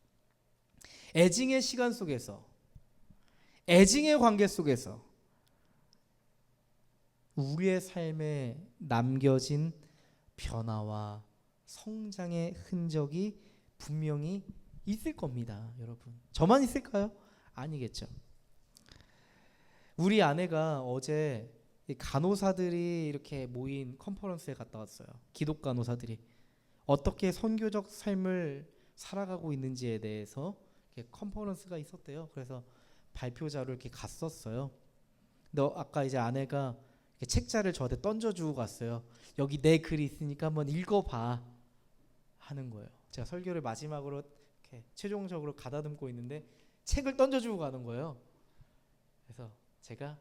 애증의 시간 속에서, 애증의 관계 속에서 우리의 삶에 남겨진 변화와 성장의 흔적이 분명히 있을 겁니다, 여러분. 저만 있을까요? 아니겠죠. 우리 아내가 어제 간호사들이 이렇게 모인 컨퍼런스에 갔다 왔어요. 기독 간호사들이 어떻게 선교적 삶을 살아가고 있는지에 대해서 이렇게 컨퍼런스가 있었대요. 그래서 발표자로 이렇게 갔었어요. 근데 아까 이제 아내가 책자를 저한테 던져주고 갔어요. 여기 내 글이 있으니까 한번 읽어봐 하는 거예요. 제가 설교를 마지막으로 이렇게 최종적으로 가다듬고 있는데 책을 던져주고 가는 거예요. 그래서 제가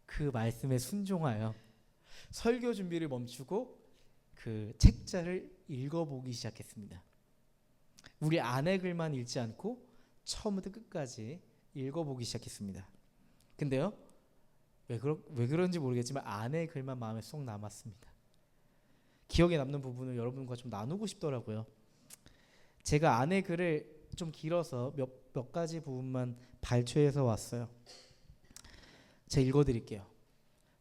그 말씀에 순종하여 설교 준비를 멈추고 그 책자를 읽어보기 시작했습니다. 우리 아내 글만 읽지 않고 처음부터 끝까지 읽어보기 시작했습니다. 근데요, 왜 그런지 모르겠지만 아내의 글만 마음에 쏙 남았습니다. 기억에 남는 부분을 여러분과 좀 나누고 싶더라고요. 제가 아내 글을 좀 길어서 몇 가지 부분만 발췌해서 왔어요. 제가 읽어드릴게요.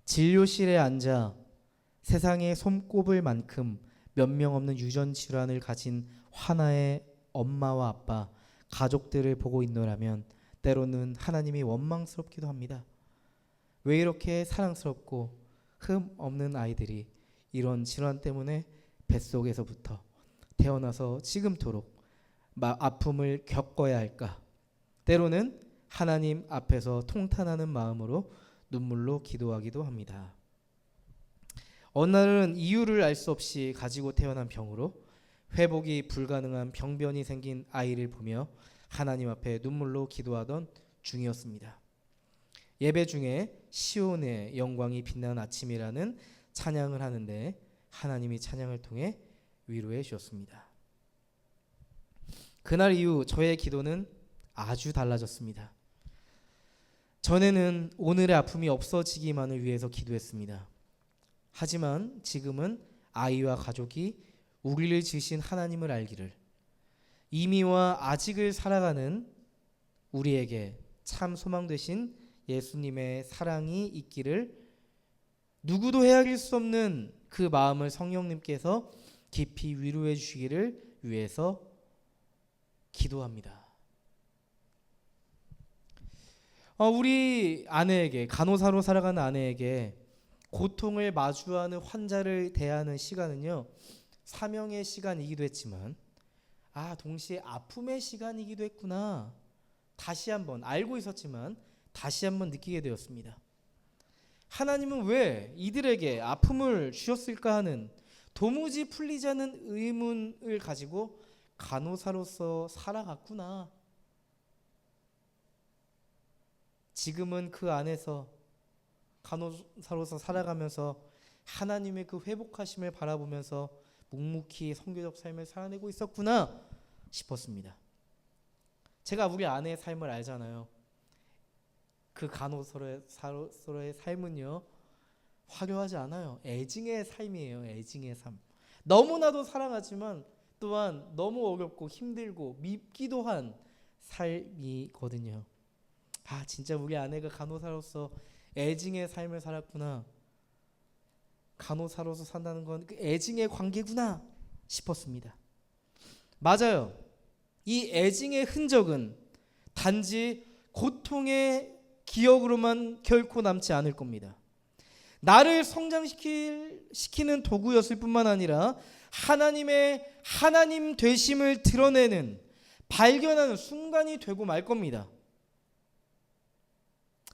진료실에 앉아 세상에 손꼽을 만큼 몇 명 없는 유전 질환을 가진 하나의 엄마와 아빠, 가족들을 보고 있노라면 때로는 하나님이 원망스럽기도 합니다. 왜 이렇게 사랑스럽고 흠 없는 아이들이 이런 질환 때문에 뱃속에서부터 태어나서 지금토록 아픔을 겪어야 할까? 때로는 하나님 앞에서 통탄하는 마음으로 눈물로 기도하기도 합니다. 어느 날은 이유를 알 수 없이 가지고 태어난 병으로 회복이 불가능한 병변이 생긴 아이를 보며 하나님 앞에 눈물로 기도하던 중이었습니다. 예배 중에 시온의 영광이 빛나는 아침이라는 찬양을 하는데 하나님이 찬양을 통해 위로해 주셨습니다. 그날 이후 저의 기도는 아주 달라졌습니다. 전에는 오늘의 아픔이 없어지기만을 위해서 기도했습니다. 하지만 지금은 아이와 가족이 우리를 지으신 하나님을 알기를, 이미와 아직을 살아가는 우리에게 참 소망 되신 예수님의 사랑이 있기를, 누구도 헤아릴 수 없는 그 마음을 성령님께서 깊이 위로해 주시기를 위해서 기도합니다. 우리 아내에게, 간호사로 살아가는 아내에게 고통을 마주하는 환자를 대하는 시간은요, 사명의 시간이기도 했지만 동시에 아픔의 시간이기도 했구나, 다시 한번 알고 있었지만 다시 한번 느끼게 되었습니다. 하나님은 왜 이들에게 아픔을 주셨을까 하는 도무지 풀리지 않는 의문을 가지고 간호사로서 살아갔구나. 지금은 그 안에서 간호사로서 살아가면서 하나님의 그 회복하심을 바라보면서 묵묵히 선교적 삶을 살아내고 있었구나 싶었습니다. 제가 우리 아내의 삶을 알잖아요. 그 간호사로의 삶은요, 화려하지 않아요. 애증의 삶이에요. 애증의 삶. 너무나도 사랑하지만 또한 너무 어렵고 힘들고 밉기도 한 삶이거든요. 진짜 우리 아내가 간호사로서 애증의 삶을 살았구나. 간호사로서 산다는 건 그 애증의 관계구나 싶었습니다. 맞아요. 이 애증의 흔적은 단지 고통의 기억으로만 결코 남지 않을 겁니다. 나를 성장시키는 도구였을 뿐만 아니라 하나님의 하나님 되심을 드러내는, 발견하는 순간이 되고 말 겁니다.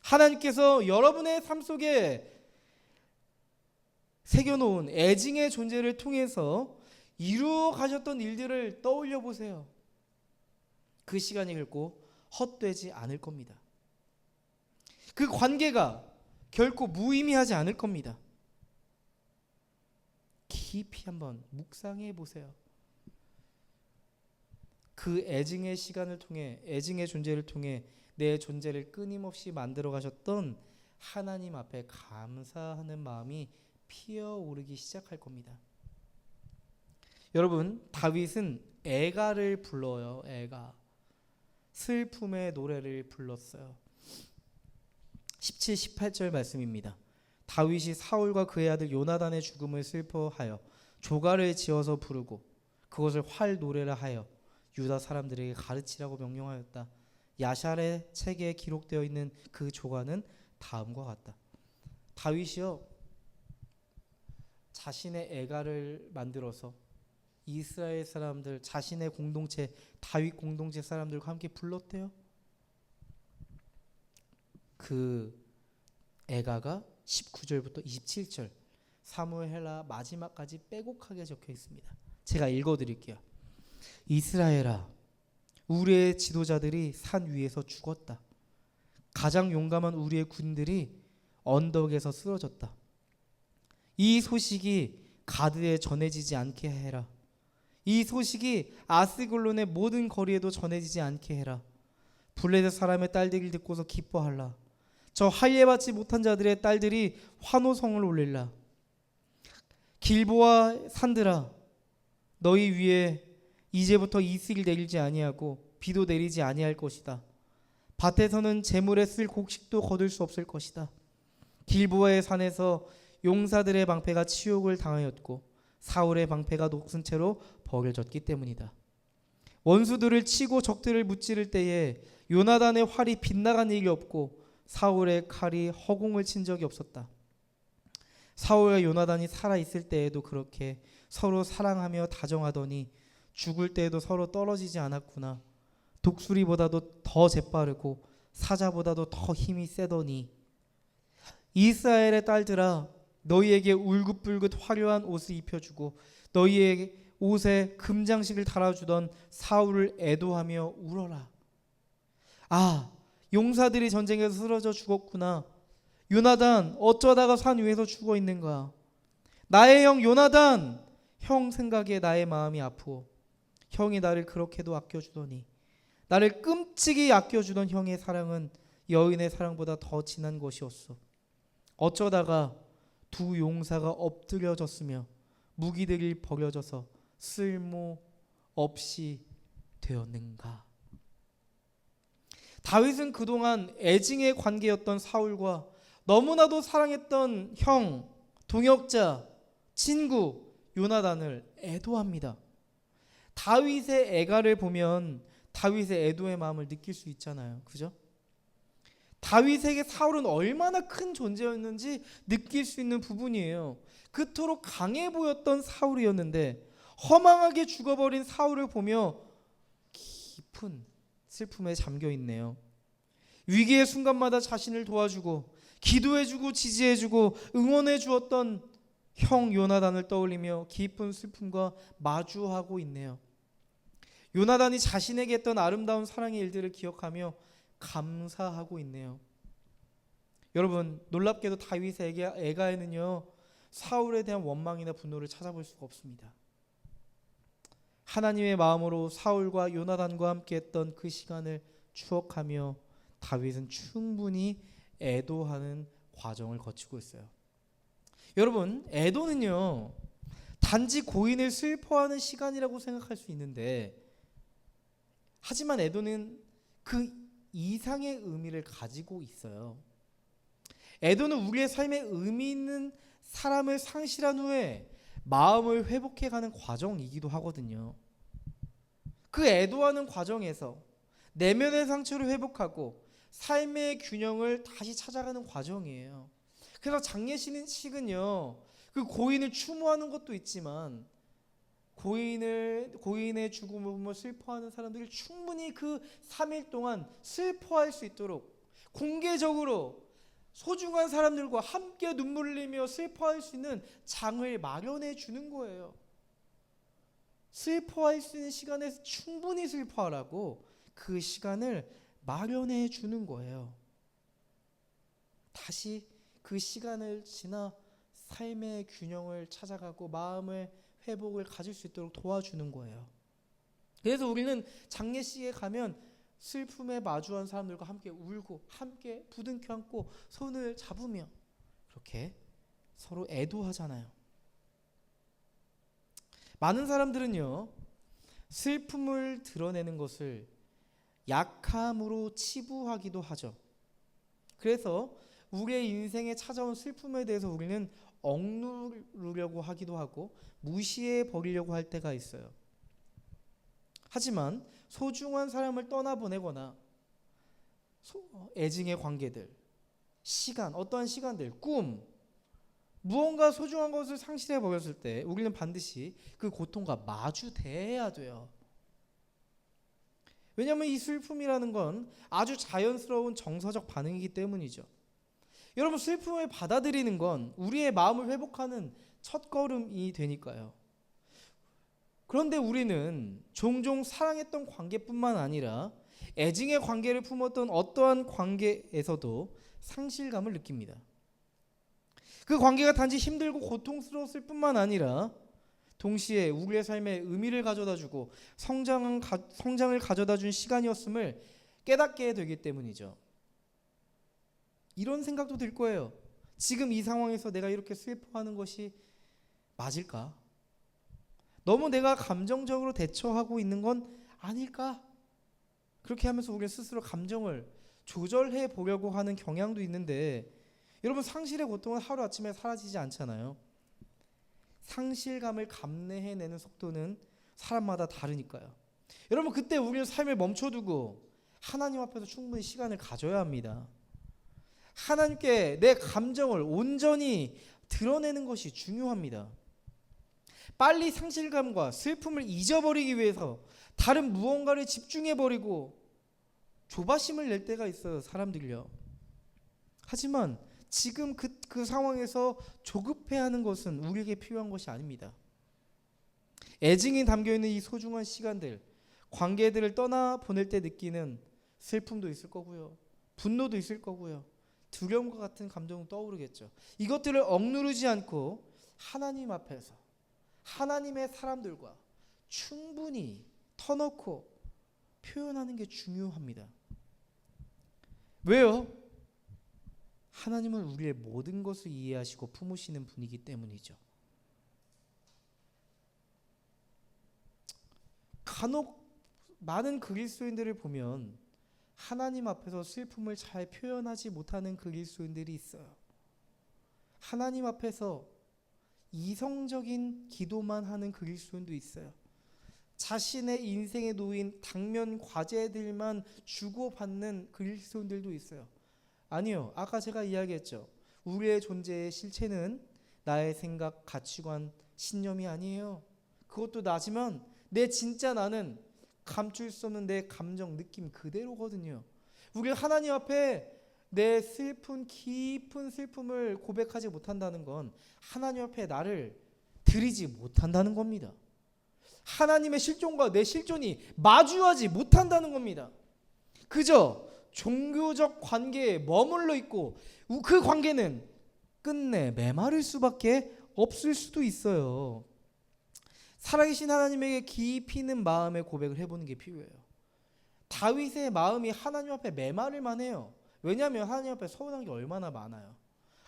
하나님께서 여러분의 삶 속에 새겨놓은 애증의 존재를 통해서 이루어 가셨던 일들을 떠올려 보세요. 그 시간이 결코 헛되지 않을 겁니다. 그 관계가 결코 무의미하지 않을 겁니다. 깊이 한번 묵상해 보세요. 그 애증의 시간을 통해, 애증의 존재를 통해 내 존재를 끊임없이 만들어 가셨던 하나님 앞에 감사하는 마음이 피어오르기 시작할 겁니다. 여러분, 다윗은 애가를 불러요. 애가. 슬픔의 노래를 불렀어요. 17, 18절 말씀입니다. 다윗이 사울과 그의 아들 요나단의 죽음을 슬퍼하여 조가를 지어서 부르고 그것을 활 노래라 하여 유다 사람들에게 가르치라고 명령하였다. 야샬의 책에 기록되어 있는 그 조가는 다음과 같다. 다윗이요, 자신의 애가를 만들어서 이스라엘 사람들, 자신의 공동체, 다윗 공동체 사람들과 함께 불렀대요. 그 애가가 19절부터 27절 사무엘하 마지막까지 빼곡하게 적혀 있습니다. 제가 읽어드릴게요. 이스라엘아, 우리의 지도자들이 산 위에서 죽었다. 가장 용감한 우리의 군들이 언덕에서 쓰러졌다. 이 소식이 가드에 전해지지 않게 해라. 이 소식이 아스글론의 모든 거리에도 전해지지 않게 해라. 블레셋 사람의 딸들을 듣고서 기뻐하라. 저 할례받지 못한 자들의 딸들이 환호성을 올릴라. 길보아 산들아, 너희 위에 이제부터 이슬이 내리지 아니하고 비도 내리지 아니할 것이다. 밭에서는 재물에 쓸 곡식도 거둘 수 없을 것이다. 길보아의 산에서 용사들의 방패가 치욕을 당하였고 사울의 방패가 녹슨 채로 버려졌기 때문이다. 원수들을 치고 적들을 무찌를 때에 요나단의 활이 빗나간 일이 없고 사울의 칼이 허공을 친 적이 없었다. 사울과 요나단이 살아있을 때에도 그렇게 서로 사랑하며 다정하더니 죽을 때에도 서로 떨어지지 않았구나. 독수리보다도 더 재빠르고 사자보다도 더 힘이 세더니 이스라엘의 딸들아, 너희에게 울긋불긋 화려한 옷을 입혀주고 너희의 옷에 금장식을 달아주던 사울을 애도하며 울어라. 아, 용사들이 전쟁에서 쓰러져 죽었구나. 요나단, 어쩌다가 산 위에서 죽어 있는가. 나의 형 요나단, 형 생각에 나의 마음이 아프오. 형이 나를 그렇게도 아껴주더니, 나를 끔찍이 아껴주던 형의 사랑은 여인의 사랑보다 더 진한 것이었어. 어쩌다가 두 용사가 엎드려졌으며 무기들이 버려져서 쓸모 없이 되었는가. 다윗은 그동안 애증의 관계였던 사울과 너무나도 사랑했던 형, 동역자, 친구 요나단을 애도합니다. 다윗의 애가를 보면 다윗의 애도의 마음을 느낄 수 있잖아요. 그죠? 다윗에게 사울은 얼마나 큰 존재였는지 느낄 수 있는 부분이에요. 그토록 강해 보였던 사울이었는데 허망하게 죽어버린 사울을 보며 깊은 슬픔에 잠겨 있네요. 위기의 순간마다 자신을 도와주고 기도해주고 지지해주고 응원해주었던 형 요나단을 떠올리며 깊은 슬픔과 마주하고 있네요. 요나단이 자신에게 했던 아름다운 사랑의 일들을 기억하며 감사하고 있네요. 여러분, 놀랍게도 다윗의 애가에는요 사울에 대한 원망이나 분노를 찾아볼 수가 없습니다. 하나님의 마음으로 사울과 요나단과 함께 했던 그 시간을 추억하며 다윗은 충분히 애도하는 과정을 거치고 있어요. 여러분, 애도는요 단지 고인을 슬퍼하는 시간이라고 생각할 수 있는데, 하지만 애도는 그 이상의 의미를 가지고 있어요. 애도는 우리의 삶에 의미 있는 사람을 상실한 후에 마음을 회복해가는 과정이기도 하거든요. 그 애도하는 과정에서 내면의 상처를 회복하고 삶의 균형을 다시 찾아가는 과정이에요. 그래서 장례식은요 그 고인을 추모하는 것도 있지만 고인의 죽음을 보며 슬퍼하는 사람들이 충분히 그 3일 동안 슬퍼할 수 있도록 공개적으로 소중한 사람들과 함께 눈물을 흘리며 슬퍼할 수 있는 장을 마련해 주는 거예요. 슬퍼할 수 있는 시간에서 충분히 슬퍼하라고 그 시간을 마련해 주는 거예요. 다시 그 시간을 지나 삶의 균형을 찾아가고 마음의 회복을 가질 수 있도록 도와주는 거예요. 그래서 우리는 장례식에 가면 슬픔에 마주한 사람들과 함께 울고 함께 부둥켜 안고 손을 잡으며 그렇게 서로 애도하잖아요. 많은 사람들은요 슬픔을 드러내는 것을 약함으로 치부하기도 하죠. 그래서 우리의 인생에 찾아온 슬픔에 대해서 우리는 억누르려고 하기도 하고 무시해 버리려고 할 때가 있어요. 하지만 소중한 사람을 떠나보내거나 애증의 관계들, 시간, 어떠한 시간들, 꿈, 무언가 소중한 것을 상실해 버렸을 때 우리는 반드시 그 고통과 마주대해야 돼요. 왜냐하면 이 슬픔이라는 건 아주 자연스러운 정서적 반응이기 때문이죠. 여러분, 슬픔을 받아들이는 건 우리의 마음을 회복하는 첫걸음이 되니까요. 그런데 우리는 종종 사랑했던 관계뿐만 아니라 애증의 관계를 품었던 어떠한 관계에서도 상실감을 느낍니다. 그 관계가 단지 힘들고 고통스러웠을 뿐만 아니라 동시에 우리의 삶에 의미를 가져다주고 성장을 가져다준 시간이었음을 깨닫게 되기 때문이죠. 이런 생각도 들 거예요. 지금 이 상황에서 내가 이렇게 슬퍼하는 것이 맞을까? 너무 내가 감정적으로 대처하고 있는 건 아닐까? 그렇게 하면서 우리는 스스로 감정을 조절해 보려고 하는 경향도 있는데, 여러분, 상실의 고통은 하루아침에 사라지지 않잖아요. 상실감을 감내해내는 속도는 사람마다 다르니까요. 여러분, 그때 우리는 삶을 멈춰두고 하나님 앞에서 충분히 시간을 가져야 합니다. 하나님께 내 감정을 온전히 드러내는 것이 중요합니다. 빨리 상실감과 슬픔을 잊어버리기 위해서 다른 무언가를 집중해버리고 조바심을 낼 때가 있어요, 사람들이요. 하지만 지금 그 상황에서 조급해하는 것은 우리에게 필요한 것이 아닙니다. 애증이 담겨있는 이 소중한 시간들, 관계들을 떠나보낼 때 느끼는 슬픔도 있을 거고요, 분노도 있을 거고요, 두려움과 같은 감정은 떠오르겠죠. 이것들을 억누르지 않고 하나님 앞에서 하나님의 사람들과 충분히 터놓고 표현하는 게 중요합니다. 왜요? 하나님은 우리의 모든 것을 이해하시고 품으시는 분이기 때문이죠. 간혹 많은 그리스도인들을 보면 하나님 앞에서 슬픔을 잘 표현하지 못하는 그리스도인들이 있어요. 하나님 앞에서 이성적인 기도만 하는 그리스도인도 있어요. 자신의 인생에 놓인 당면 과제들만 주고받는 그리스도인들도 있어요. 아니요, 아까 제가 이야기했죠. 우리의 존재의 실체는 나의 생각, 가치관, 신념이 아니에요. 그것도 나지만 내 진짜 나는 감출 수 없는 내 감정, 느낌 그대로거든요. 우리가 하나님 앞에 내 깊은 슬픔을 고백하지 못한다는 건 하나님 앞에 나를 드리지 못한다는 겁니다. 하나님의 실존과 내 실존이 마주하지 못한다는 겁니다. 그저 종교적 관계에 머물러 있고 그 관계는 끝내 메마를 수밖에 없을 수도 있어요. 살아계신 하나님에게 깊이 있는 마음의 고백을 해보는 게 필요해요. 다윗의 마음이 하나님 앞에 메마를 만해요. 왜냐하면 하나님 앞에 서운한 게 얼마나 많아요.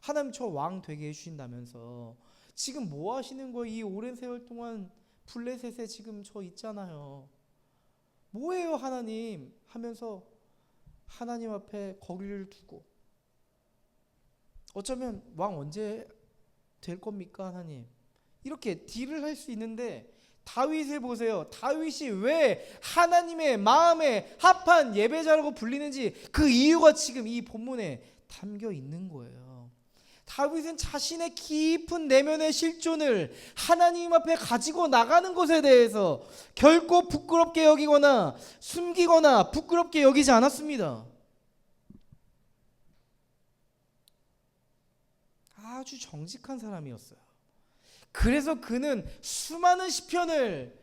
하나님 저 왕 되게 해주신다면서 지금 뭐 하시는 거예요? 이 오랜 세월 동안 블레셋에 지금 저 있잖아요. 뭐예요 하나님? 하면서 하나님 앞에 거리를 두고 어쩌면 왕 언제 될 겁니까 하나님? 이렇게 딜을 할 수 있는데 다윗을 보세요. 다윗이 왜 하나님의 마음에 합한 예배자라고 불리는지 그 이유가 지금 이 본문에 담겨 있는 거예요. 다윗은 자신의 깊은 내면의 실존을 하나님 앞에 가지고 나가는 것에 대해서 결코 부끄럽게 여기거나 숨기거나 부끄럽게 여기지 않았습니다. 아주 정직한 사람이었어요. 그래서 그는 수많은 시편을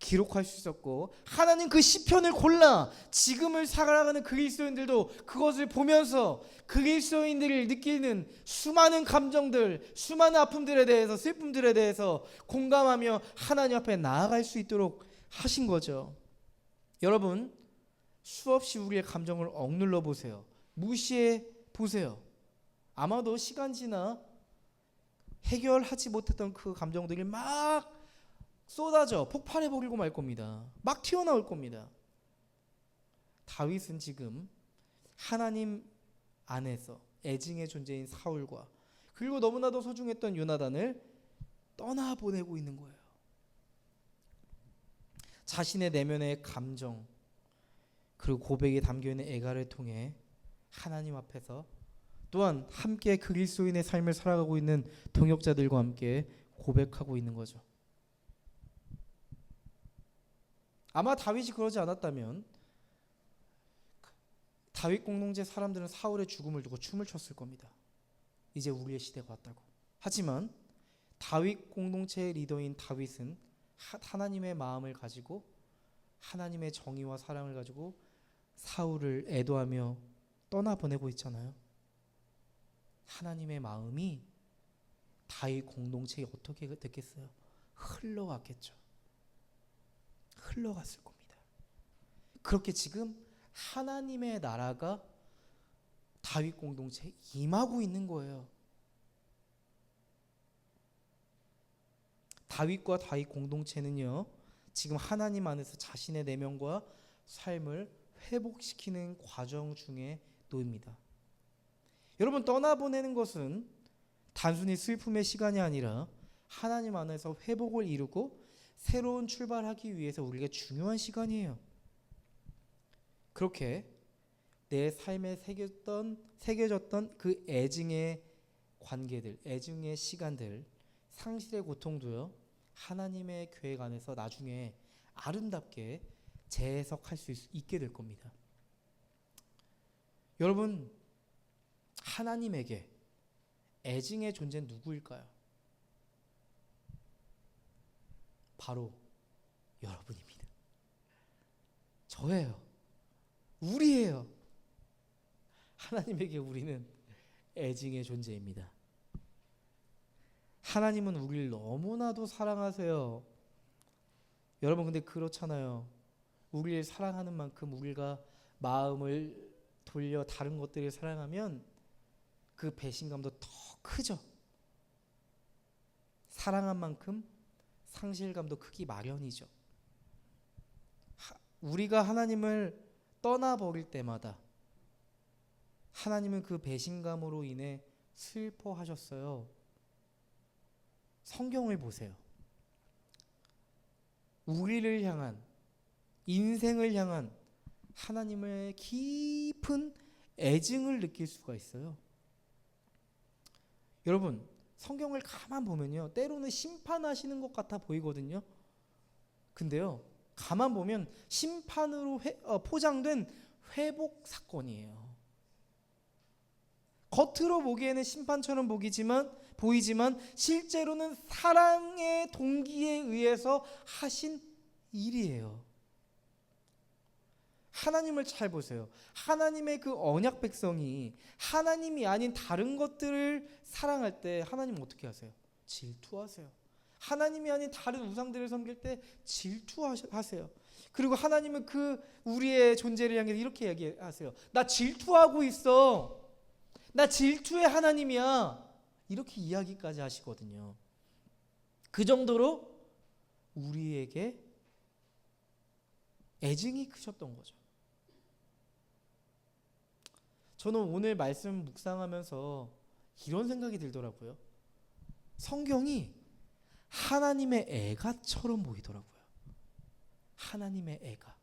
기록할 수 있었고 하나님 그 시편을 골라 지금을 살아가는 그리스도인들도 그것을 보면서 그리스도인들이 느끼는 수많은 감정들, 수많은 아픔들에 대해서 슬픔들에 대해서 공감하며 하나님 앞에 나아갈 수 있도록 하신 거죠. 여러분 수없이 우리의 감정을 억눌러 보세요. 무시해 보세요. 아마도 시간 지나 해결하지 못했던 그 감정들이 막 쏟아져 폭발해 버리고 말 겁니다. 막 튀어나올 겁니다. 다윗은 지금 하나님 안에서 애증의 존재인 사울과 그리고 너무나도 소중했던 요나단을 떠나보내고 있는 거예요. 자신의 내면의 감정 그리고 고백에 담겨있는 애가를 통해 하나님 앞에서 또한 함께 그리스도인의 삶을 살아가고 있는 동역자들과 함께 고백하고 있는 거죠. 아마 다윗이 그러지 않았다면 다윗 공동체 사람들은 사울의 죽음을 두고 춤을 췄을 겁니다. 이제 우리의 시대가 왔다고. 하지만 다윗 공동체의 리더인 다윗은 하나님의 마음을 가지고 하나님의 정의와 사랑을 가지고 사울을 애도하며 떠나보내고 있잖아요. 하나님의 마음이 다윗 공동체에 어떻게 됐겠어요? 흘러갔겠죠. 흘러갔을 겁니다. 그렇게 지금 하나님의 나라가 다윗 공동체에 임하고 있는 거예요. 다윗과 다윗 공동체는요, 지금 하나님 안에서 자신의 내면과 삶을 회복시키는 과정 중에 놓입니다. 여러분 떠나보내는 것은 단순히 슬픔의 시간이 아니라 하나님 안에서 회복을 이루고 새로운 출발하기 위해서 우리가 중요한 시간이에요. 그렇게 내 삶에 새겨졌던 그 애증의 관계들, 애증의 시간들, 상실의 고통도요, 하나님의 계획 안에서 나중에 아름답게 재해석할 수 있게 될 겁니다. 여러분, 하나님에게 애증의 존재는 누구일까요? 바로 여러분입니다. 저예요. 우리예요. 하나님에게 우리는 애증의 존재입니다. 하나님은 우리를 너무나도 사랑하세요. 여러분, 근데 그렇잖아요. 우리를 사랑하는 만큼 우리가 마음을 돌려 다른 것들을 사랑하면 그 배신감도 더 크죠. 사랑한 만큼 상실감도 크기 마련이죠. 우리가 하나님을 떠나버릴 때마다 하나님은 그 배신감으로 인해 슬퍼하셨어요. 성경을 보세요. 우리를 향한, 인생을 향한 하나님의 깊은 애증을 느낄 수가 있어요. 여러분, 성경을 가만 보면요, 때로는 심판하시는 것 같아 보이거든요. 근데요, 가만 보면 심판으로 포장된 회복 사건이에요. 겉으로 보기에는 심판처럼 보이지만 실제로는 사랑의 동기에 의해서 하신 일이에요. 하나님을 잘 보세요. 하나님의 그 언약 백성이 하나님이 아닌 다른 것들을 사랑할 때 하나님 어떻게 하세요? 질투하세요. 하나님이 아닌 다른 우상들을 섬길 때 질투하세요. 그리고 하나님은 그 우리의 존재를 향해 이렇게 얘기하세요. 나 질투하고 있어. 나 질투의 하나님이야. 이렇게 이야기까지 하시거든요. 그 정도로 우리에게 애증이 크셨던 거죠. 저는 오늘 말씀 묵상하면서 이런 생각이 들더라고요. 성경이 하나님의 애가처럼 보이더라고요. 하나님의 애가.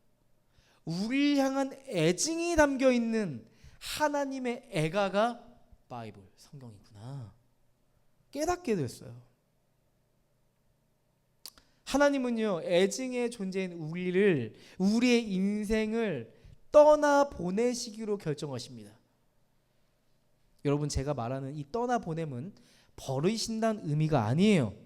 우리를 향한 애증이 담겨있는 하나님의 애가가 바이블, 성경이구나 깨닫게 됐어요. 하나님은요, 애증의 존재인 우리의 인생을 떠나보내시기로 결정하십니다. 여러분, 제가 말하는 이 떠나보냄은 버리신다는 의미가 아니에요.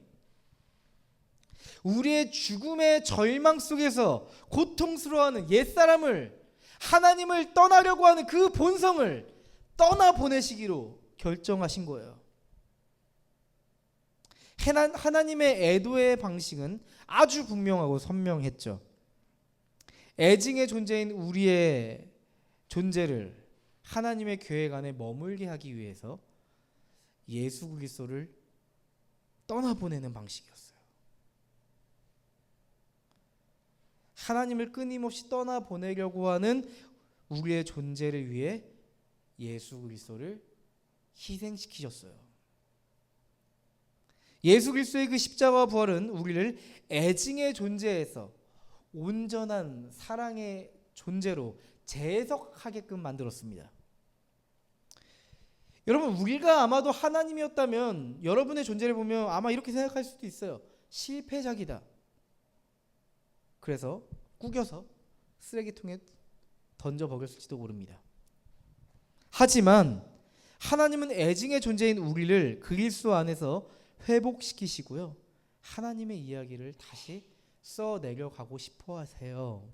우리의 죽음의 절망 속에서 고통스러워하는 옛사람을, 하나님을 떠나려고 하는 그 본성을 떠나보내시기로 결정하신 거예요. 하나님의 애도의 방식은 아주 분명하고 선명했죠. 애증의 존재인 우리의 존재를 하나님의 계획 안에 머물게 하기 위해서 예수 그리스도를 떠나보내는 방식이었어요. 하나님을 끊임없이 떠나보내려고 하는 우리의 존재를 위해 예수 그리스도를 희생시키셨어요. 예수 그리스도의 그 십자가와 부활은 우리를 애증의 존재에서 온전한 사랑의 존재로 재해석하게끔 만들었습니다. 여러분, 우리가 아마도 하나님이었다면 여러분의 존재를 보면 아마 이렇게 생각할 수도 있어요. 실패작이다. 그래서 구겨서 쓰레기통에 던져 버렸을지도 모릅니다. 하지만 하나님은 애증의 존재인 우리를 그리스도 안에서 회복시키시고요, 하나님의 이야기를 다시 써내려가고 싶어 하세요.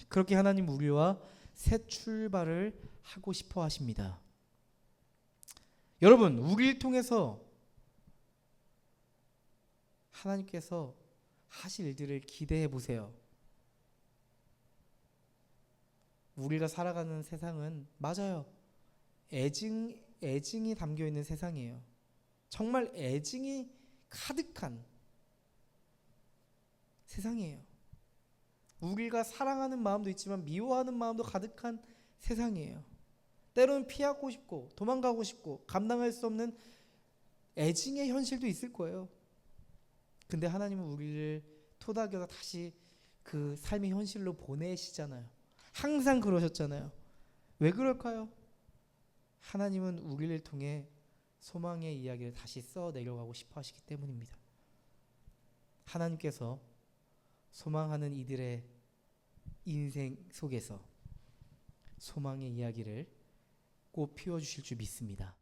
그렇게 하나님 우리와 새 출발을 하고 싶어 하십니다. 여러분, 우리를 통해서 하나님께서 하실 일들을 기대해 보세요. 우리가 살아가는 세상은 맞아요, 애증이 담겨있는 세상이에요. 정말 애증이 가득한 세상이에요. 우리가 사랑하는 마음도 있지만 미워하는 마음도 가득한 세상이에요. 때로는 피하고 싶고 도망가고 싶고 감당할 수 없는 애증의 현실도 있을 거예요. 근데 하나님은 우리를 토닥여서 다시 그 삶의 현실로 보내시잖아요. 항상 그러셨잖아요. 왜 그럴까요? 하나님은 우리를 통해 소망의 이야기를 다시 써 내려가고 싶어 하시기 때문입니다. 하나님께서 소망하는 이들의 인생 속에서 소망의 이야기를 꽃 피워주실 줄 믿습니다.